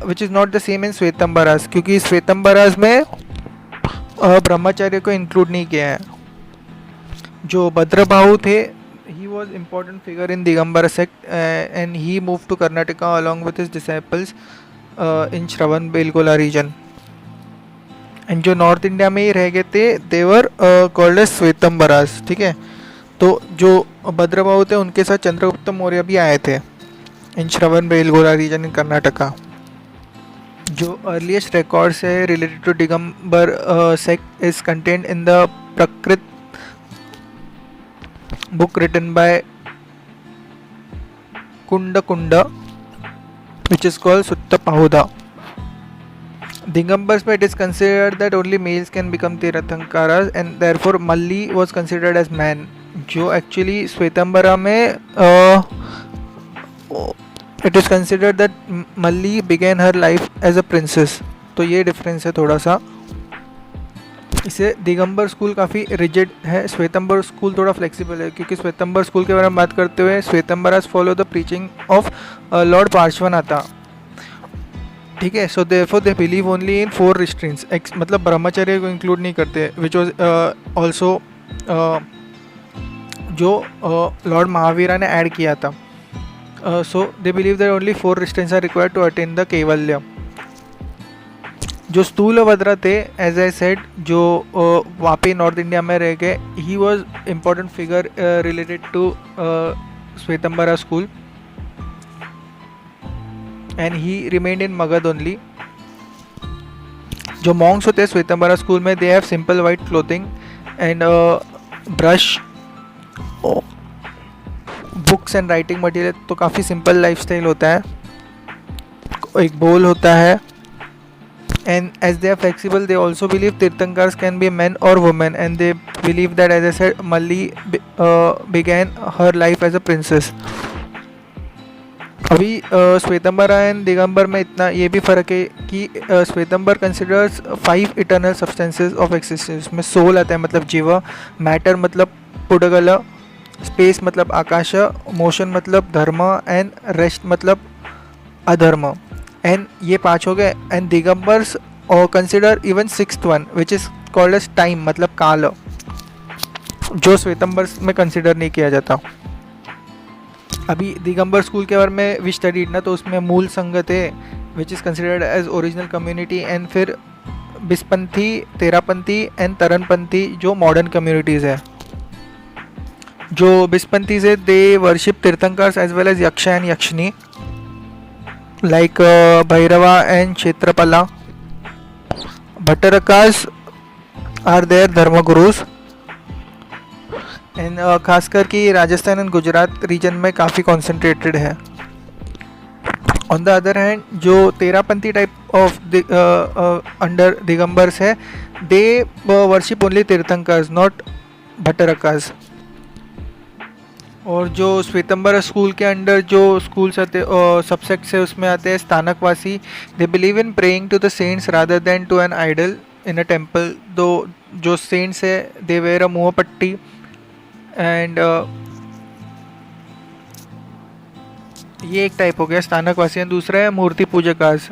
which is not the same in Shvetambaras, क्योंकि श्वेतंबराज में ब्रह्मचर्य को इंक्लूड नहीं किया है। जो भद्रबाहु थे he was important figure in Digambara sect and he moved to Karnataka along with his disciples in Shravanbelgola region, and जो नॉर्थ इंडिया में ही रह गए थे they were called as श्वेतंबराज। ठीक है, तो जो भद्रबाहु थे उनके साथ चंद्रगुप्त मौर्य भी आए थे in Shravanabelagola region in Karnataka. जो अर्लीस्ट रिकॉर्ड्स है related to Digambar sect is contained in the Prakrit book written by Kunda, which is called Sutta Pahuda. Digambars में it is considered that only males can become Tirthankaras and therefore Malli was considered as man. जो actually श्वेतंबरा में it is considered that Malli began her life as a princess. तो ये difference है थोड़ा सा। इसे दिगंबर स्कूल काफ़ी रिजिड है, श्वेतंबर स्कूल थोड़ा फ्लेक्सिबल है, क्योंकि श्वेतंबर स्कूल के बारे में बात करते हुए Shvetambaras follow the preaching of lord Parshvanatha. ठीक है, so therefore they believe only in 4 restraints, मतलब ब्रह्मचर्य को इंक्लूड नहीं करते, विच वॉज ऑल्सो जो लॉर्ड महावीरा ने ऐड किया था। So they believe that only 4 restraints are required to attain the kaivalya. जो स्थूलभद्रा थे, एज आई सेड, जो वहाँ पे नॉर्थ इंडिया में रह गए, he was important figure related to Shvetambara school and he remained in Magadha only. जो मॉन्क्स होते हैं श्वेतंबरा स्कूल में, they have simple white clothing and brush, books and writing material, तो काफ़ी सिंपल लाइफस्टाइल होता है। एक बोल होता है, and as they are flexible, they also believe tirthankars can be men or women, and they believe that, as I said, Malli began her life as a princess. अभी श्वेतंबरा एंड दिगंबर में इतना ये भी फ़र्क है कि Shvetambar considers 5 eternal substances of existence, में सोल आता है मतलब जीव, मैटर मतलब पुडगल, स्पेस मतलब आकाश, मोशन मतलब धर्म, एंड रेस्ट मतलब अधर्म, एंड ये 5 हो गए। एंड दिगंबर्स और consider even 6th one which is called as time, मतलब काल, जो श्वेतंबर्स में कंसिडर नहीं किया जाता। अभी दिगंबर स्कूल के बारे में वी स्टडीड ना, तो उसमें मूल संघ थे which is considered as original community, and फिर बिसपंथी, तेरापंथी एंड तरनपंथी जो मॉडर्न कम्युनिटीज़ है। जो बिसपंथी से they worship tirthankaras as well as yaksha and yakshini like Bhairava and Kshetrapala. Bhattarakas are their dharma gurus, and खासकर कि राजस्थान एंड गुजरात रीजन में काफ़ी कॉन्सेंट्रेटेड है। ऑन द अदर हैंड जो Terapanthi type of under Digambars है, they worship only Tirthankars, not Bhattarakas. और जो श्वेतंबर स्कूल के अंडर जो स्कूल्स आते सबसेक्ट्स है, उसमें आते हैं Sthanakvasi. They believe in praying to the saints rather than to an idol in a temple. Though जो सेंट्स है, दे वेयर अ मुँह पट्टी, एंड ये एक टाइप हो गया स्थानकवासी। दूसरा है मूर्ति पूजकास,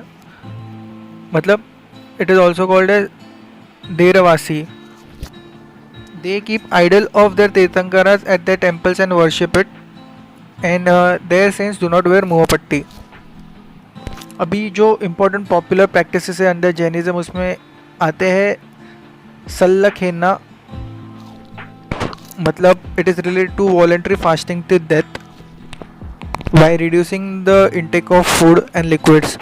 मतलब it is also called as Derawasi. They keep idol of their Tirthankaras at their temples and worship it, and their saints do not wear मुँहपट्टी। अभी जो इम्पोर्टेंट पॉपुलर प्रैक्टिसेस है अंडर जैनिज्म, उसमें आते हैं सल्ला खेलना, मतलब it is related to voluntary fasting till death by reducing the intake of food and liquids.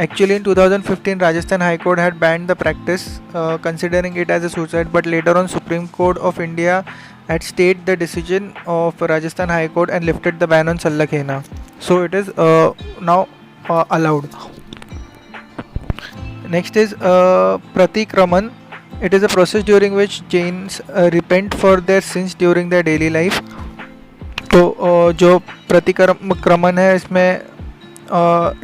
Actually, in 2015, Rajasthan High Court had banned the practice, considering it as a suicide. But later on, Supreme Court of India had stayed the decision of Rajasthan High Court and lifted the ban on Salla Khena. So it is now allowed. Next is Pratikraman. It is a process during which Jains repent for their sins during their daily life. तो जो प्रतिक्रमण है, इसमें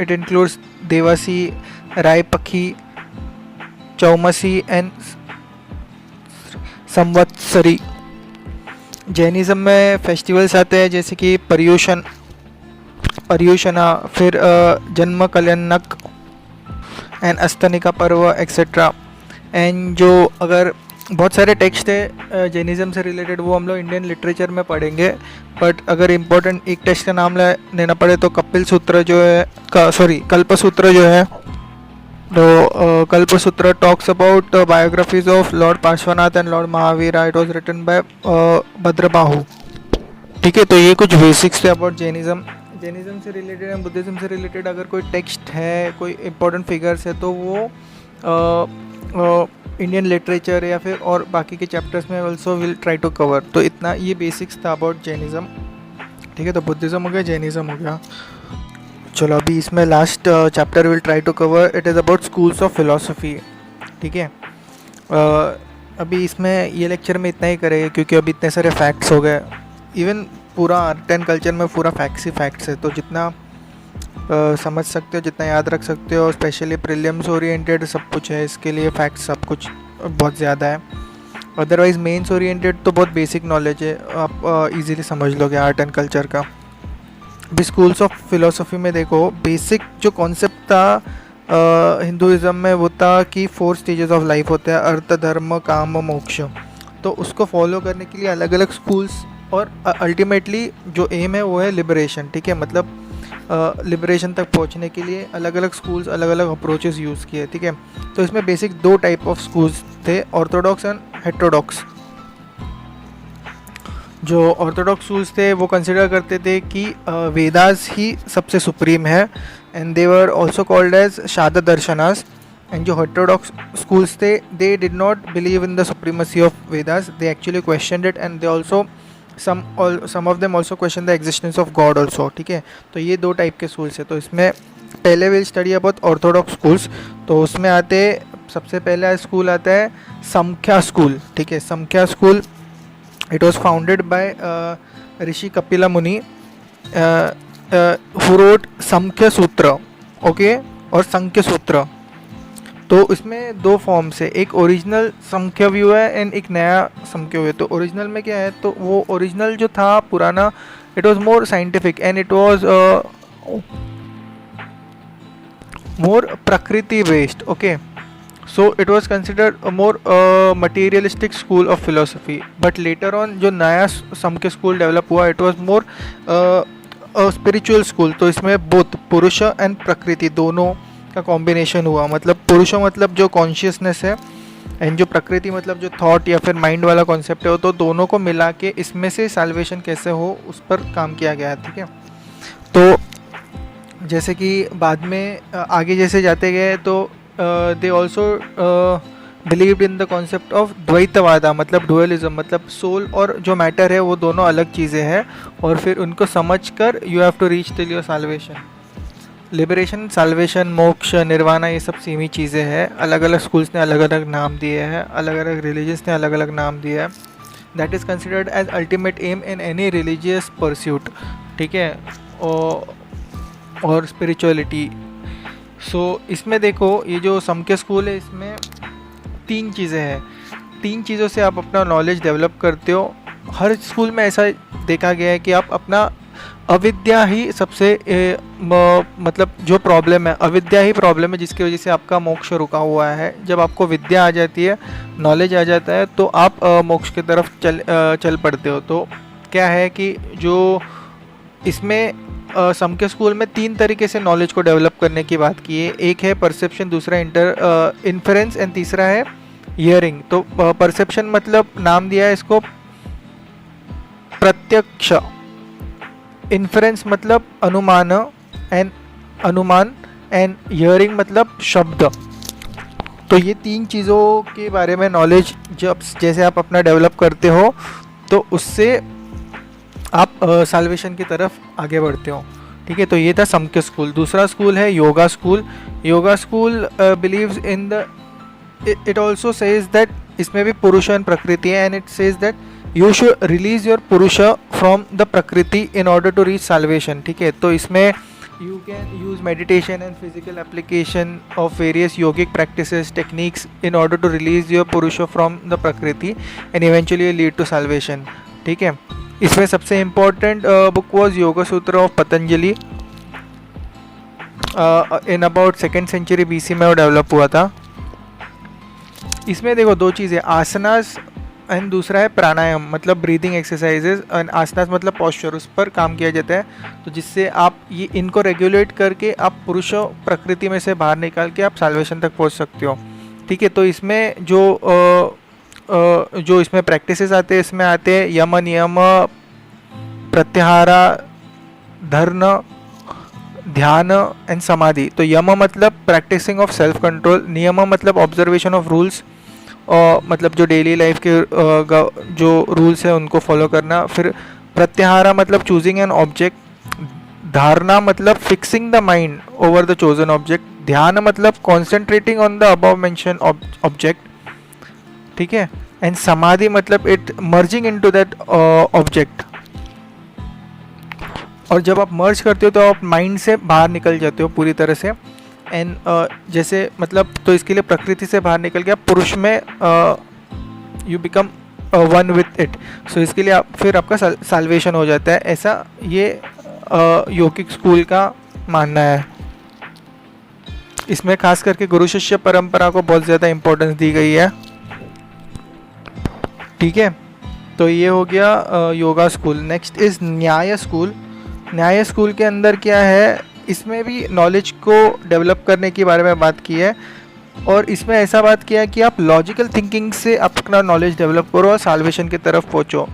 it includes देवासी, राय पखी, चौमसी एंड संवत्सरी। जैनिज्म में फेस्टिवल्स आते हैं जैसे कि पर्युषणा, फिर जन्म कल्याणक एंड अस्तनिका पर्व एक्सेट्रा। एंड जो अगर बहुत सारे टेक्स्ट है जैनिज्म से रिलेटेड, वो हम लोग इंडियन लिटरेचर में पढ़ेंगे, बट अगर इम्पोर्टेंट एक टेक्स्ट का नाम लेना पड़े तो कपिल सूत्र जो है, कल्पसूत्र जो है, तो Kalpasutra talks about biographies of lord Parshvanath and lord Mahavira. It was written by Bhadrabahu. ठीक है, तो ये कुछ बेसिक्स थे अबाउट जैनिज्म। जैनिज्म से रिलेटेड एंड बुद्धिज्म से रिलेटेड अगर कोई टेक्स्ट है, कोई इम्पोर्टेंट फिगर्स है, तो वो इंडियन लिटरेचर या फिर और बाकी के चैप्टर्स में also will try to cover. तो इतना ये बेसिक्स था अबाउट जैनिज्म। ठीक है, तो बुद्धिज्म हो गया, जैनिज्म हो गया। चलो अभी इसमें last chapter will try to cover, it is about schools of philosophy. ठीक है, अभी इसमें ये लेक्चर में इतना ही करेंगे क्योंकि अभी इतने सारे फैक्ट्स हो गए। इवन पूरा आर्ट एंड कल्चर में पूरा फैक्ट्स ही फैक्ट्स है, तो जितना समझ सकते हो, जितना याद रख सकते हो। स्पेशली प्रीलिम्स ओरिएंटेड सब कुछ है, इसके लिए फैक्ट्स सब कुछ बहुत ज़्यादा है। अदरवाइज़ मेंस ओरिएंटेड तो बहुत बेसिक नॉलेज है, आप इजीली समझ लोगे आर्ट एंड कल्चर का। भी स्कूल्स ऑफ फिलोसफी में देखो, बेसिक जो कॉन्सेप्ट था हिंदुज़म में वो था कि 4 स्टेजेस ऑफ लाइफ होते हैं, अर्थ, धर्म, काम, मोक्ष। तो उसको फॉलो करने के लिए अलग अलग स्कूल्स, और अल्टीमेटली जो एम है वो है लिबरेशन, ठीक है। मतलब लिबरेशन तक पहुंचने के लिए अलग अलग स्कूल्स अलग अलग अप्रोचेस यूज़ किए, ठीक है। तो इसमें बेसिक 2 टाइप ऑफ स्कूल्स थे, ऑर्थोडॉक्स एंड हेटेरोडॉक्स। जो ऑर्थोडॉक्स स्कूल्स थे वो कंसिडर करते थे कि वेदास ही सबसे सुप्रीम है, and they were also called as Shad Darshanas. And जो हेटेरोडॉक्स स्कूल्स थे, they did not believe in the supremacy of Vedas, they actually questioned it, and they also some of them also question the existence of God also, ठीक है। तो ये 2 टाइप के स्कूल्स है। तो इसमें पहले will study about Orthodox schools. तो उसमें आते, सबसे पहला स्कूल आता है संख्या स्कूल, ठीक है। Sankhya school, it was founded by Rishi Kapila Muni, who road संख्या सूत्र, ओके, और संख्य सूत्र। तो इसमें 2 फॉर्म्स है, एक ओरिजिनल संख्या व्यू है एंड एक नया संख्या व्यू है। तो ओरिजिनल में क्या है, तो वो ओरिजिनल जो था पुराना, it was more scientific and it was more prakriti based, okay. So it was considered more materialistic school of philosophy. But later on जो नया संख्या स्कूल डेवलप हुआ, it was more spiritual school. तो इसमें बोथ पुरुष एंड प्रकृति दोनों का कॉम्बिनेशन हुआ। मतलब पुरुष मतलब जो कॉन्शियसनेस है, एंड जो प्रकृति मतलब जो थॉट या फिर माइंड वाला कॉन्सेप्ट है, तो दोनों को मिला के इसमें से साल्वेशन कैसे हो उस पर काम किया गया, ठीक है। तो जैसे कि बाद में आगे जैसे जाते गए, तो they also believed in the concept of Dvaitavada, मतलब डुअलिज्म, मतलब सोल और जो मैटर है वो दोनों अलग चीज़ें हैं, और फिर उनको समझ कर you have to reach till your salvation. Liberation, salvation, moksha, nirvana, ये सब सेम ही चीज़ें हैं। अलग अलग स्कूल्स ने अलग अलग नाम दिए हैं, अलग अलग रिलीजन्स ने अलग अलग नाम दिए हैं। That is considered as ultimate aim in any religious pursuit, ठीक है, और स्पिरिचुअलिटी। सो इसमें देखो, ये जो समके स्कूल है, इसमें 3 चीज़ें हैं। 3 चीज़ों से आप अपना नॉलेज डेवलप करते हो। हर स्कूल में ऐसा देखा गया है कि आप अपना अविद्या ही सबसे मतलब जो प्रॉब्लम है, अविद्या ही प्रॉब्लम है जिसकी वजह से आपका मोक्ष रुका हुआ है। जब आपको विद्या आ जाती है, नॉलेज आ जाता है, तो आप मोक्ष की तरफ चल पड़ते हो। तो क्या है कि जो इसमें समके स्कूल में 3 तरीके से नॉलेज को डेवलप करने की बात की है। एक है परसेप्शन, दूसरा इन्फरेंस, एंड तीसरा है हियरिंग। तो परसेप्शन मतलब नाम दिया है इसको प्रत्यक्ष, इन्फरेंस मतलब अनुमान, एंड हियरिंग मतलब शब्द। तो ये 3 चीज़ों के बारे में नॉलेज जब जैसे आप अपना डेवलप करते हो, तो उससे आप साल्वेशन की तरफ आगे बढ़ते हो, ठीक है। तो ये था समके स्कूल। दूसरा स्कूल है yoga school. Yoga school believes in the, it also says that, इसमें भी पुरुष एंड प्रकृति है, and it says that you should release your purusha from the prakriti in order to reach salvation, ठीक है। तो इसमें you can use meditation and physical application of various yogic practices techniques in order to release your purusha from the prakriti and eventually lead to salvation, ठीक है। इसमें सबसे important book was yoga sutra of Patanjali. In about 2nd century BC में वो डेवलप हुआ था। इसमें देखो 2 चीज़ें, आसनास एंड दूसरा है प्राणायाम, मतलब ब्रीदिंग एक्सरसाइजेज। एंड आसनास मतलब पॉस्चर, उस पर काम किया जाता है। तो जिससे आप ये इनको रेगुलेट करके आप पुरुष प्रकृति में से बाहर निकाल के आप साल्वेशन तक पहुंच सकते हो, ठीक है। तो इसमें जो इसमें प्रैक्टिसेस आते हैं, इसमें आते हैं यम, नियम, प्रत्याहारा, धर्म, ध्यान एंड समाधि। तो यम मतलब प्रैक्टिसिंग ऑफ सेल्फ कंट्रोल, नियम मतलब ऑब्जर्वेशन ऑफ रूल्स, और मतलब जो डेली लाइफ के जो रूल्स है उनको फॉलो करना। फिर प्रत्याहारा मतलब चूजिंग एन ऑब्जेक्ट, धारणा मतलब fixing the mind over the chosen object, ध्यान मतलब concentrating on the above mention object, ठीक है। एंड समाधि मतलब it merging into that object. और जब आप मर्ज करते हो तो आप माइंड से बाहर निकल जाते हो पूरी तरह से। एंड जैसे मतलब तो इसके लिए प्रकृति से बाहर निकल के आप पुरुष में you become one with it. So इसके लिए आप फिर आपका साल्वेशन हो जाता है, ऐसा ये योगिक स्कूल का मानना है। इसमें खास करके गुरु शिष्य परंपरा को बहुत ज़्यादा इम्पोर्टेंस दी गई है। ठीक है, तो ये हो गया योगा स्कूल। नेक्स्ट इज़ न्याय स्कूल। न्याय स्कूल के अंदर क्या है, इसमें भी नॉलेज को डेवलप करने के बारे में बात की है, और इसमें ऐसा बात किया है कि आप लॉजिकल थिंकिंग से अपना नॉलेज डेवलप करो और साल्वेशन की तरफ पहुँचो।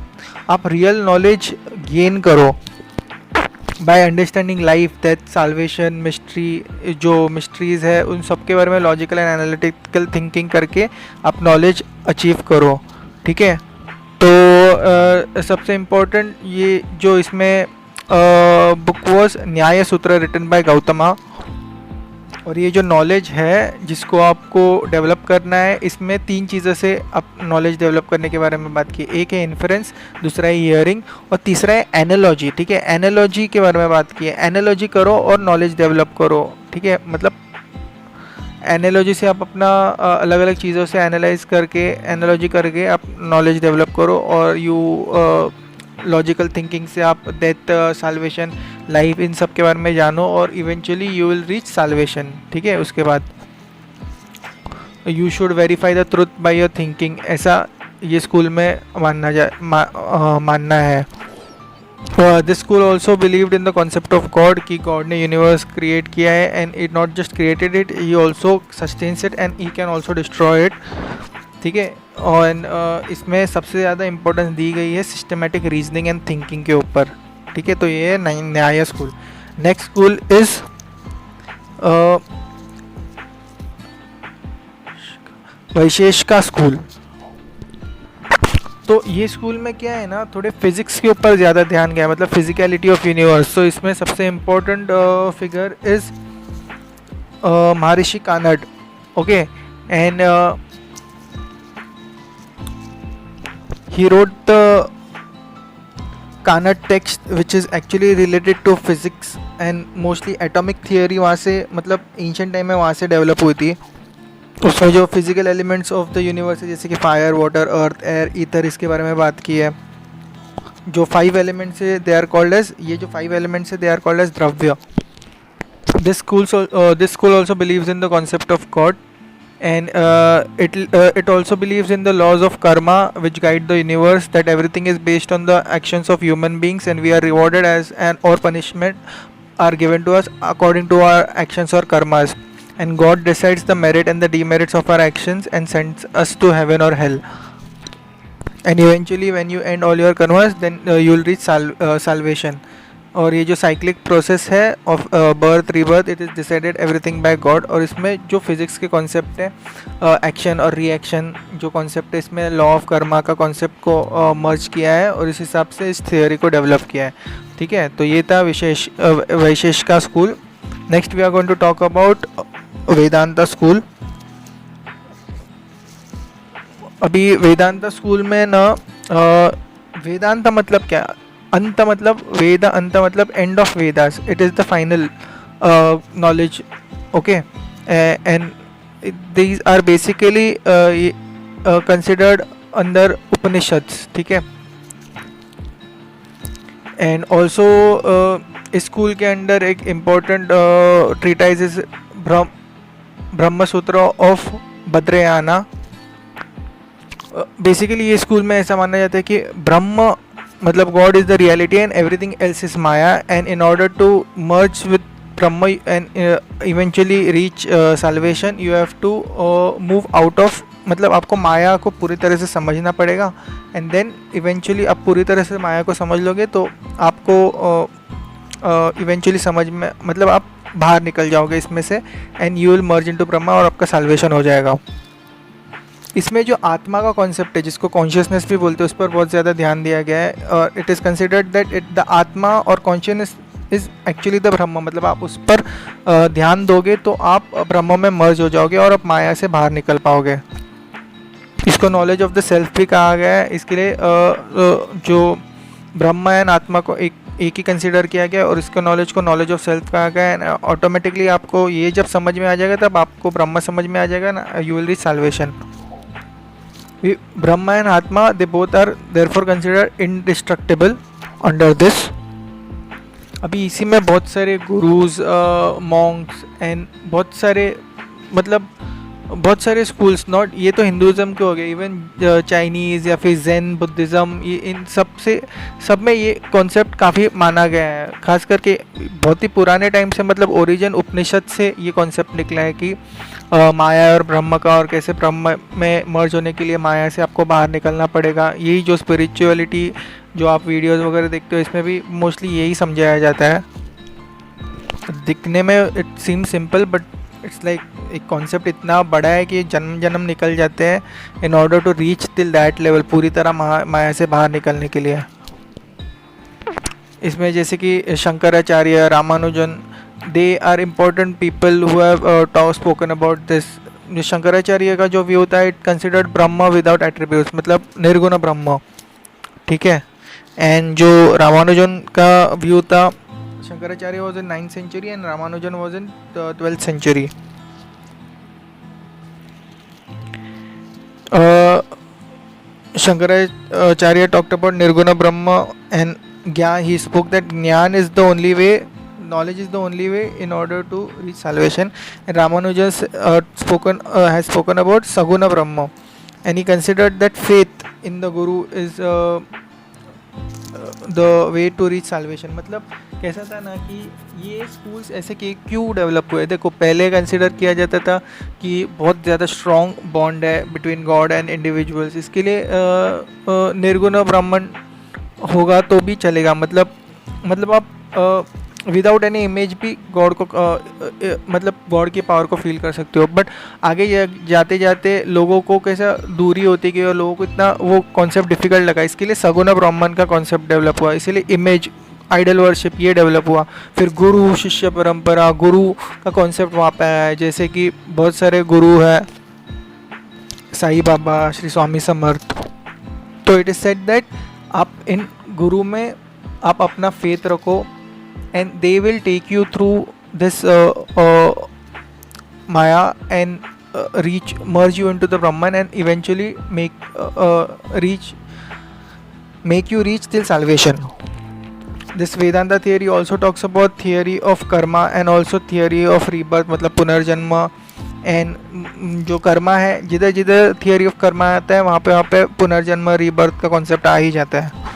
आप रियल नॉलेज गेन करो by understanding life, death, salvation, mystery, जो मिस्ट्रीज़ है उन सब के बारे में लॉजिकल एंड एनालिटिकल थिंकिंग करके आप नॉलेज अचीव करो। ठीक है, तो सबसे इम्पोर्टेंट ये जो इसमें बुक वॉज न्याय सूत्र रिटन बाय गौतमा। और ये जो नॉलेज है जिसको आपको डेवलप करना है, इसमें 3 चीज़ों से आप नॉलेज डेवलप करने के बारे में बात की। एक है इन्फ्रेंस, दूसरा है हियरिंग, और तीसरा है एनालॉजी। ठीक है, एनालॉजी के बारे में बात की है। एनालॉजी करो और नॉलेज डेवलप करो। ठीक है, मतलब एनालॉजी से आप अपना अलग अलग चीज़ों से एनालाइज करके, एनालॉजी करके आप नॉलेज डेवलप करो, और यू लॉजिकल थिंकिंग से आप डेथ, साल्वेशन, लाइफ, इन सब के बारे में जानो, और eventually you will reach salvation. ठीक है, उसके बाद you should verify the truth by your thinking, ऐसा ये स्कूल में मानना है। This school also believed in the concept of God, कि गॉड ने यूनिवर्स क्रिएट किया है, and it not just created it, he also sustains it and he can also destroy it. ठीक है, और इसमें सबसे ज़्यादा इम्पोर्टेंस दी गई है सिस्टमेटिक रीजनिंग एंड थिंकिंग के ऊपर। ठीक है, तो ये है न्याय school. Next school is Vaisheshika school. तो ये स्कूल में क्या है ना, थोड़े फिजिक्स के ऊपर ज़्यादा ध्यान गया है, मतलब फिजिकलिटी ऑफ यूनिवर्स। तो इसमें सबसे important figure is Maharshi Kanad. Okay, and he wrote the Carnot text which is actually related to physics and mostly atomic theory। वहाँ से मतलब ancient time में वहाँ से डेवलप हुई थी। उसमें जो physical elements of the universe जैसे कि फायर, वाटर, अर्थ, एयर, ईथर, इसके बारे में बात की है। जो 5 एलिमेंट्स है दे आर कॉल्ड एज, ये जो 5 एलिमेंट्स है दे आर कॉल्ड एज द्रव्य। This school also beliefs in the concept of God, and it also believes in the laws of karma which guide the universe, that everything is based on the actions of human beings and we are rewarded as or punishment are given to us according to our actions or karmas, and God decides the merit and the demerits of our actions and sends us to heaven or hell, and eventually when you end all your karmas then you will reach salvation। और ये जो साइक्लिक प्रोसेस है of birth rebirth, it is decided everything by God. और इसमें जो फिज़िक्स के कॉन्सेप्ट है, एक्शन और रिएक्शन जो कॉन्सेप्ट है, इसमें लॉ ऑफ कर्मा का कॉन्सेप्ट को मर्ज किया है और इस हिसाब से इस थियोरी को डेवलप किया है। ठीक है, तो ये था Vaisheshika school. Next we are going to talk about Vedanta school. अभी वेदांता स्कूल में ना वेदांता मतलब क्या, अंत मतलब वेद, अंत मतलब end of Vedas, it is the final knowledge. Okay, and these are basically considered under Upanishads. ठीक है, एंड ऑल्सो इस स्कूल के अंदर एक important treatise is Brahma Sutra of Badarayana. Basically ये स्कूल में ऐसा माना जाता है कि ब्रह्म मतलब God is the reality and everything else is maya, and in order to merge with Brahma and eventually reach salvation you have to move out of, मतलब आपको माया को पूरी तरह से समझना पड़ेगा, एंड देन इवेंचुअली आप पूरी तरह से माया को समझ लोगे तो आपको इवेंचुअली समझ में, मतलब आप बाहर निकल जाओगे इसमें से, and you will merge into Brahma और आपका साल्वेशन हो जाएगा। इसमें जो आत्मा का कॉन्सेप्ट है जिसको कॉन्शियसनेस भी बोलते हैं, उस पर बहुत ज़्यादा ध्यान दिया गया है, और it is considered that it the आत्मा और कॉन्शियसनेस इज़ एक्चुअली द ब्रह्म, मतलब आप उस पर ध्यान दोगे तो आप ब्रह्म में मर्ज हो जाओगे और आप माया से बाहर निकल पाओगे। इसको नॉलेज ऑफ द सेल्फ भी कहा गया है। इसके लिए जो ब्रह्म एंड आत्मा को एक एक ही कंसिडर किया गया और इसके नॉलेज को नॉलेज ऑफ सेल्फ कहा गया। एंड ऑटोमेटिकली आपको ये जब समझ में आ जाएगा तब आपको ब्रह्म समझ में आ जाएगा ना, you will reach salvation. Brahma and atma they both are therefore consider indestructible under this. अभी इसी में बहुत सारे गुरुज, मॉन्क्स एंड बहुत सारे मतलब बहुत सारे स्कूल्स, नॉट ये तो हिंदुज़म के हो गए, इवन चाइनीज़ या फिर जैन बुद्धिज़्म, ये इन सब में ये कॉन्सेप्ट काफ़ी माना गया है। खास करके बहुत ही पुराने टाइम से, मतलब ओरिजिन उपनिषद से ये कॉन्सेप्ट निकला है कि माया और ब्रह्म का, और कैसे ब्रह्म में मर्ज होने के लिए माया से आपको बाहर निकलना पड़ेगा। यही जो स्पिरिचुअलिटी जो आप वीडियोज़ वगैरह देखते हो इसमें भी मोस्टली यही समझाया जाता है। दिखने में it seem simple but it's like एक कॉन्सेप्ट इतना बड़ा है कि जन्म जन्म निकल जाते हैं in order to reach till that level, पूरी तरह माया से बाहर निकलने के लिए। इसमें जैसे कि Shankaracharya, Ramanujan, they are important people who have spoken about this. जो शंकराचार्य का जो व्यू था, it considered Brahm without attributes, मतलब निर्गुण ब्रह्म, ठीक है। एंड जो रामानुजन का व्यू था, Shankaracharya was in 9th century and Ramanujan was in the 12th century. Shankaracharya talked about Nirguna Brahma and Gyan. He spoke that Gyan is the only way, knowledge is the only way in order to reach salvation. And Ramanujan has spoken about Saguna Brahma, and he considered that faith in the Guru is the way to reach salvation. मतलब कैसा था ना कि ये स्कूल्स ऐसे कि क्यों डेवलप हुए। देखो, पहले कंसिडर किया जाता था कि बहुत ज़्यादा स्ट्रॉन्ग बॉन्ड है बिटवीन गॉड एंड इंडिविजुअल्स, इसके लिए निर्गुण ब्राह्मण होगा तो भी चलेगा। मतलब आप विदाउट एनी इमेज भी गॉड को मतलब गॉड की पावर को फील कर सकते हो। बट आगे जाते जाते लोगों को कैसा दूरी होती गई और लोगों को इतना वो कॉन्सेप्ट डिफिकल्ट लगा, इसके लिए सगुण ब्राह्मण का कॉन्सेप्ट डेवलप हुआ। इसीलिए इमेज, आइडल वर्शिप ये डेवलप हुआ। फिर गुरु शिष्य परंपरा, गुरु का कॉन्सेप्ट वहाँ पे आया है। जैसे कि बहुत सारे गुरु है, साईं बाबा, श्री स्वामी समर्थ। तो इट इज़ सेड दैट आप इन गुरु में आप अपना फेथ रखो and they will take you through this Maya and merge you into the Brahman and eventually make you reach till salvation. This Vedanta theory also talks about theory of karma and also theory of rebirth, मतलब पुनर्जन्म। एंड जो कर्मा है, जिधर जिधर थियोरी ऑफ कर्मा आता है वहाँ पे पुनर्जन्म, रीबर्थ का कॉन्सेप्ट आ ही जाता है।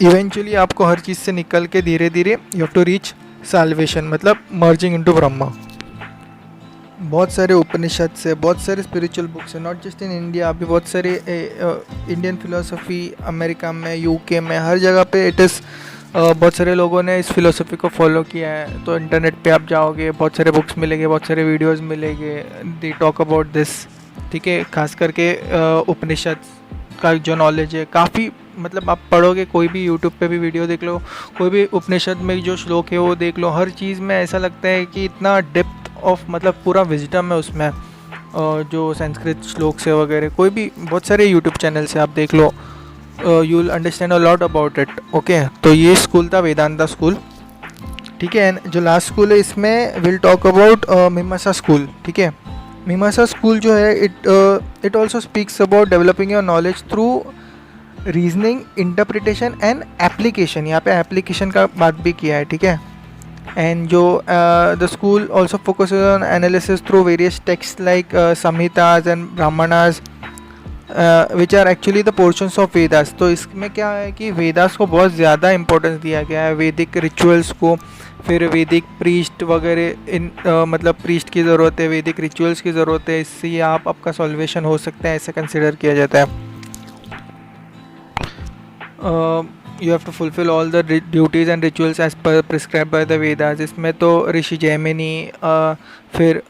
इवेंचुअली आपको हर चीज़ से निकल के धीरे धीरे you have to reach salvation, मतलब मर्जिंग इनटू ब्रह्मा। बहुत सारे उपनिषद से, बहुत सारे स्पिरिचुअल बुक्स हैं, नॉट जस्ट इन इंडिया, अभी बहुत सारे इंडियन फिलोसफी, अमेरिका में, यूके में, हर जगह पे इट इज़ बहुत सारे लोगों ने इस फिलोसफी को फॉलो किया है। तो इंटरनेट पे आप जाओगे, बहुत सारे बुक्स मिलेंगे, बहुत सारे वीडियोस मिलेंगे, दे टॉक अबाउट दिस, ठीक है। खास करके उपनिषद का जो नॉलेज है काफ़ी, मतलब आप पढ़ोगे, कोई भी यूट्यूब पे भी वीडियो देख लो, कोई भी उपनिषद में जो श्लोक है वो देख लो, हर चीज़ में ऐसा लगता है कि इतना डेप्थ ऑफ, मतलब पूरा विजडम है उसमें। जो संस्कृत श्लोक से वगैरह, कोई भी बहुत सारे यूट्यूब चैनल से आप देख लो, you will understand a lot about it, okay. तो ये स्कूल था वेदांता स्कूल, ठीक है। एंड जो लास्ट स्कूल है इसमें विल टॉक अबाउट मीमांसा स्कूल, ठीक है। मीमांसा स्कूल जो है it also speaks about developing your knowledge through reasoning, interpretation and application. यहाँ पे एप्लीकेशन का बात भी किया है, ठीक है। एंड जो the school also focus on analysis through various text like Samhitas and Brahmanas which are actually the portions of Vedas. तो इसमें क्या है कि वेदास को बहुत ज़्यादा इंपॉर्टेंस दिया गया है, वैदिक रिचुअल्स को, फिर वैदिक प्रीस्ट वगैरह, इन मतलब प्रीस्ट की ज़रूरत है, वैदिक रिचुअल्स की ज़रूरत है, इससे आपका सॉल्वेशन हो सकता है, ऐसा कंसिडर किया जाता है। You have to fulfill all the duties and rituals as per prescribed by the Vedas। इसमें तो ऋषि जैमिनी, फिर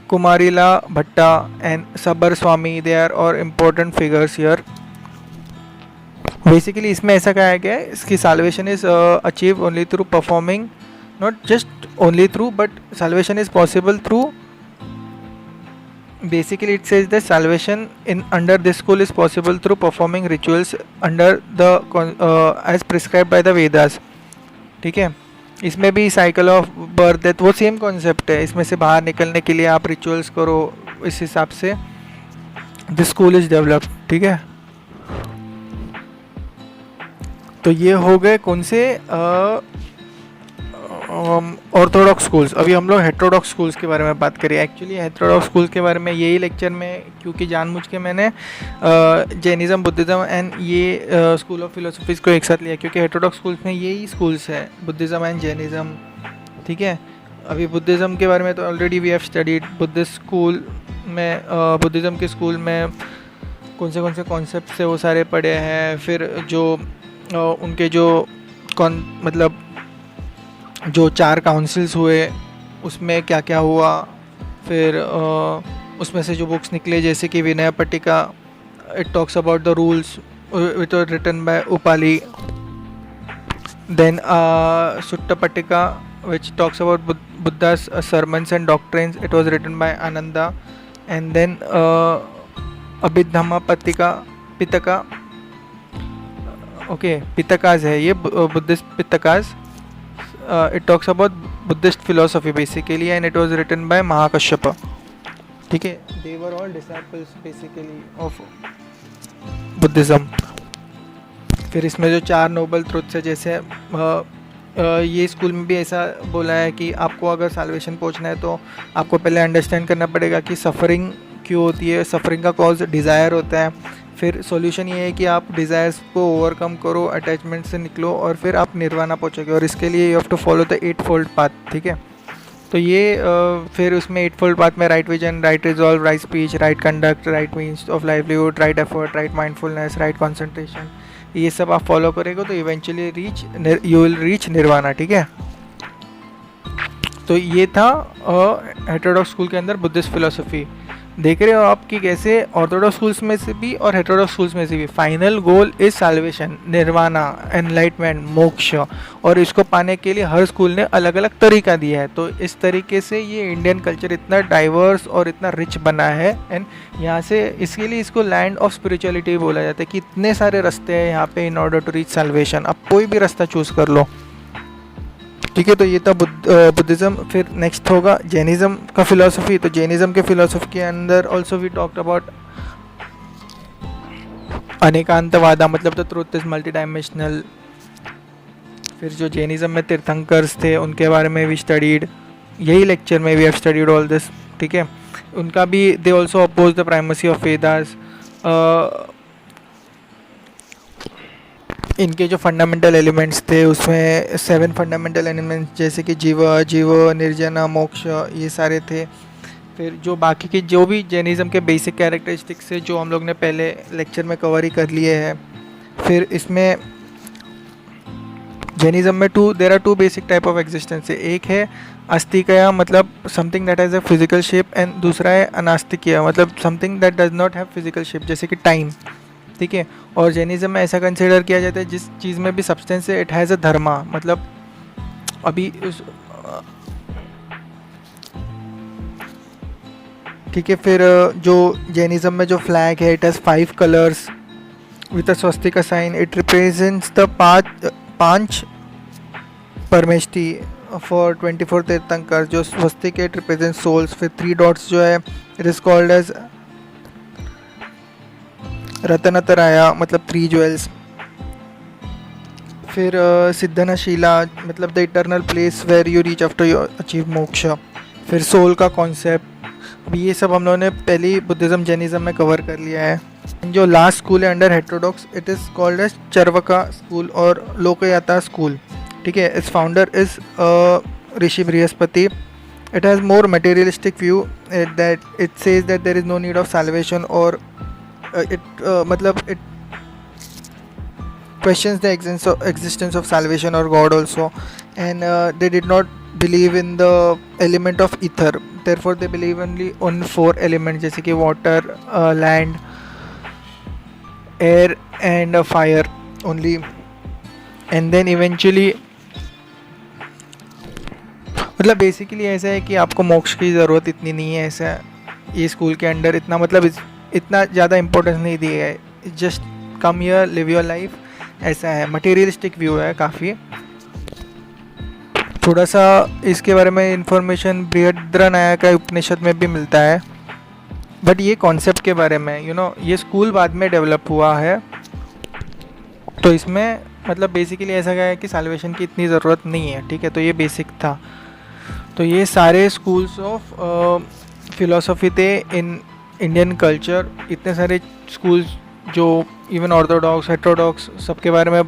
कुमारिला Bhatta and Sabar Swami, they are और इम्पोर्टेंट फिगर्स हियर। बेसिकली इसमें ऐसा कहा गया है, इसकी salvation is achieve only through performing, not just only through, but salvation is possible through basically it says that salvation in under this school is possible through performing rituals under the as prescribed by the Vedas. ठीक है, इसमें भी साइकिल ऑफ बर्थ डेथ वो सेम कॉन्सेप्ट है, इसमें से बाहर निकलने के लिए आप रिचुअल्स करो, इस हिसाब से दिस स्कूल इज डेवलप्ड. ठीक है, तो ये हो गए कौन से ऑर्थोडॉक्स स्कूल्स. अभी हम लोग हेट्रोडॉक्स स्कूल्स के बारे में बात करें. एक्चुअली हेट्रोडॉक्स स्कूल्स के बारे में यही लेक्चर में, क्योंकि जानबूझ के मैंने जैनिज़्म, बुद्धिज़्म एंड ये स्कूल ऑफ फिलोसफीज़ को एक साथ लिया, क्योंकि हेट्रोडॉक्स स्कूल्स में यही स्कूल्स है, बुद्धिज़्म एंड जैनिज़्म. ठीक है, अभी बुद्धिज़्म के बारे में तो already we have studied. Buddhist school में, बुद्धिज़्म के स्कूल में कौन से कॉन्सेप्ट है वो सारे पढ़े हैं. फिर जो उनके जो मतलब जो 4 काउंसिल्स हुए उसमें क्या क्या हुआ, फिर उसमें से जो बुक्स निकले जैसे कि Vinaya Pitaka, it talks about the rules which were written by Upali. Then Sutta Pitaka which talks about Buddha's sermons and doctrines, it was written by Ananda. And then Abhidhamma Pitaka, okay Pitakas है ये, Buddhist Pitakas. It talks about Buddhist philosophy basically, and it was written by Mahakashyapa. ठीक है, they were all disciples basically of Buddhism. फिर इसमें जो 4 नोबल ट्रुथ्स है, जैसे ये स्कूल में भी ऐसा बोला है कि आपको अगर साल्वेशन पहुंचना है तो आपको पहले अंडरस्टैंड करना पड़ेगा कि सफ़रिंग क्यों होती है. सफ़रिंग का कॉज डिज़ायर होता है. फिर सॉल्यूशन ये है कि आप डिज़ायर्स को ओवरकम करो, अटैचमेंट से निकलो और फिर आप निर्वाणा पहुँचोगे. और इसके लिए you have to follow the 8-fold path. ठीक है, तो ये फिर उसमें 8-fold पाथ में right vision, right resolve, right speech, right conduct, right means of livelihood, right effort, right mindfulness, right concentration, ये सब आप फॉलो करेंगे तो eventually you will reach nirvana. ठीक है, तो ये था हेटेरोडॉक्स स्कूल के अंदर बुद्धिस्ट फिलोसफी. देख रहे हो आप कि कैसे ऑर्थोडॉक्स स्कूल्स में से भी और हेटेरोडॉक्स स्कूल्स में से भी final goal is salvation, nirvana, enlightenment, moksha. और इसको पाने के लिए हर स्कूल ने अलग अलग तरीका दिया है. तो इस तरीके से ये इंडियन कल्चर इतना डाइवर्स और इतना रिच बना है. एंड यहाँ से इसके लिए इसको लैंड ऑफ स्पिरिचुअलिटी बोला जाता है कि इतने सारे रास्ते हैं यहाँ पे in order to reach salvation. आप कोई भी रास्ता चूज़ कर लो. ठीक है, तो ये था बुद्धिज़्म. फिर नेक्स्ट होगा जैनिज़्म का फिलॉसफी. तो जैनिज़्म के फिलॉसफी के अंदर ऑल्सो वी टॉक्ड अबाउट अनेकांतवादा, मतलब the truth is multi dimensional. फिर जो जैनिज़्म में तीर्थंकर्स थे उनके बारे में भी स्टडीड, यही लेक्चर में we have studied all this. ठीक है, उनका भी they also oppose the primacy of Vedas. इनके जो फंडामेंटल एलिमेंट्स थे उसमें 7 फंडामेंटल एलिमेंट्स जैसे कि जीव, निर्जना, मोक्ष, ये सारे थे. फिर जो बाकी के जो भी जैनिज़्म के बेसिक कैरेक्टरिस्टिक्स है जो हम लोग ने पहले लेक्चर में कवर ही कर लिए हैं. फिर इसमें जैनिज़्म में there are 2 basic type of existence है. एक है आस्तिकया, मतलब something that has a physical shape, and दूसरा है अनास्तिकया, मतलब something that does not have physical shape, जैसे कि टाइम. ठीक है, और जैनिज़्म में ऐसा कंसिडर किया जाता है जिस चीज़ में भी सब्सटेंस है इट हैज़ अ धर्मा, मतलब अभी ठीक है. फिर जो जैनिज़्म में जो फ्लैग है it has 5 colours with a swastika sign. It represents the 5 Parameshthi for 24 tirthankara. जो स्वस्तिक इट रिप्रेजेंट सोल्स. फिर 3 डॉट्स जो है it is called as Ratnatraya, मतलब 3 ज्वेल्स. फिर सिद्धनशीला, मतलब the eternal place where you reach after you achieve moksha. फिर सोल का कॉन्सेप्ट, अभी ये सब हम लोगों ने पहले बुद्धिज़्म जैनिज़्म में कवर कर लिया है. जो लास्ट स्कूल है under heterodox it is called as Charvaka school और लोकयाता स्कूल. ठीक है, इस founder is Rishi Brihaspati. It has more materialistic view that it says that there is no need of salvation और मतलब it questions the existence of salvation or God also, and they did not believe in the element of ether. Therefore they believe only on 4 elements जैसे कि water, land, air and fire only. And then eventually मतलब बेसिकली ऐसा है कि आपको मोक्ष की ज़रूरत इतनी नहीं है. ऐसा ये स्कूल के अंडर इतना मतलब इतना ज़्यादा इम्पोर्टेंस नहीं दिया है, just come here live your life, ऐसा है। मटेरियलिस्टिक व्यू है काफ़ी। थोड़ा सा इसके बारे में इंफॉर्मेशन बृहद्रनायका उपनिषद में भी मिलता है, बट ये कॉन्सेप्ट के बारे में ये स्कूल बाद में डेवलप हुआ है। तो इसमें मतलब बेसिकली ऐसा क्या है कि साल्वेशन की इतनी ज़रूरत नहीं है, ठीक है। तो ये बेसिक था। तो ये सारे स्कूल्स ऑफ फिलोसफी थे इन इंडियन कल्चर। इतने सारे स्कूल्स जो इवन ऑर्थोडॉक्स हेटेरोडॉक्स सबके बारे में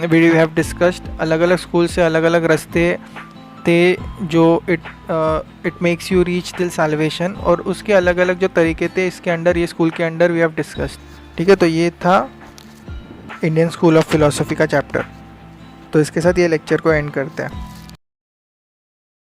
वी हैव डिस्कस्ड। अलग अलग स्कूल से अलग अलग रास्ते थे जो it makes you reach till salvation, और उसके अलग अलग जो तरीके थे इसके अंडर, ये स्कूल के अंडर वी हैव डिस्कस्ड, ठीक है। तो ये था इंडियन स्कूल ऑफ फिलोसफी का चैप्टर। तो इसके साथ ये लेक्चर को एंड करते हैं।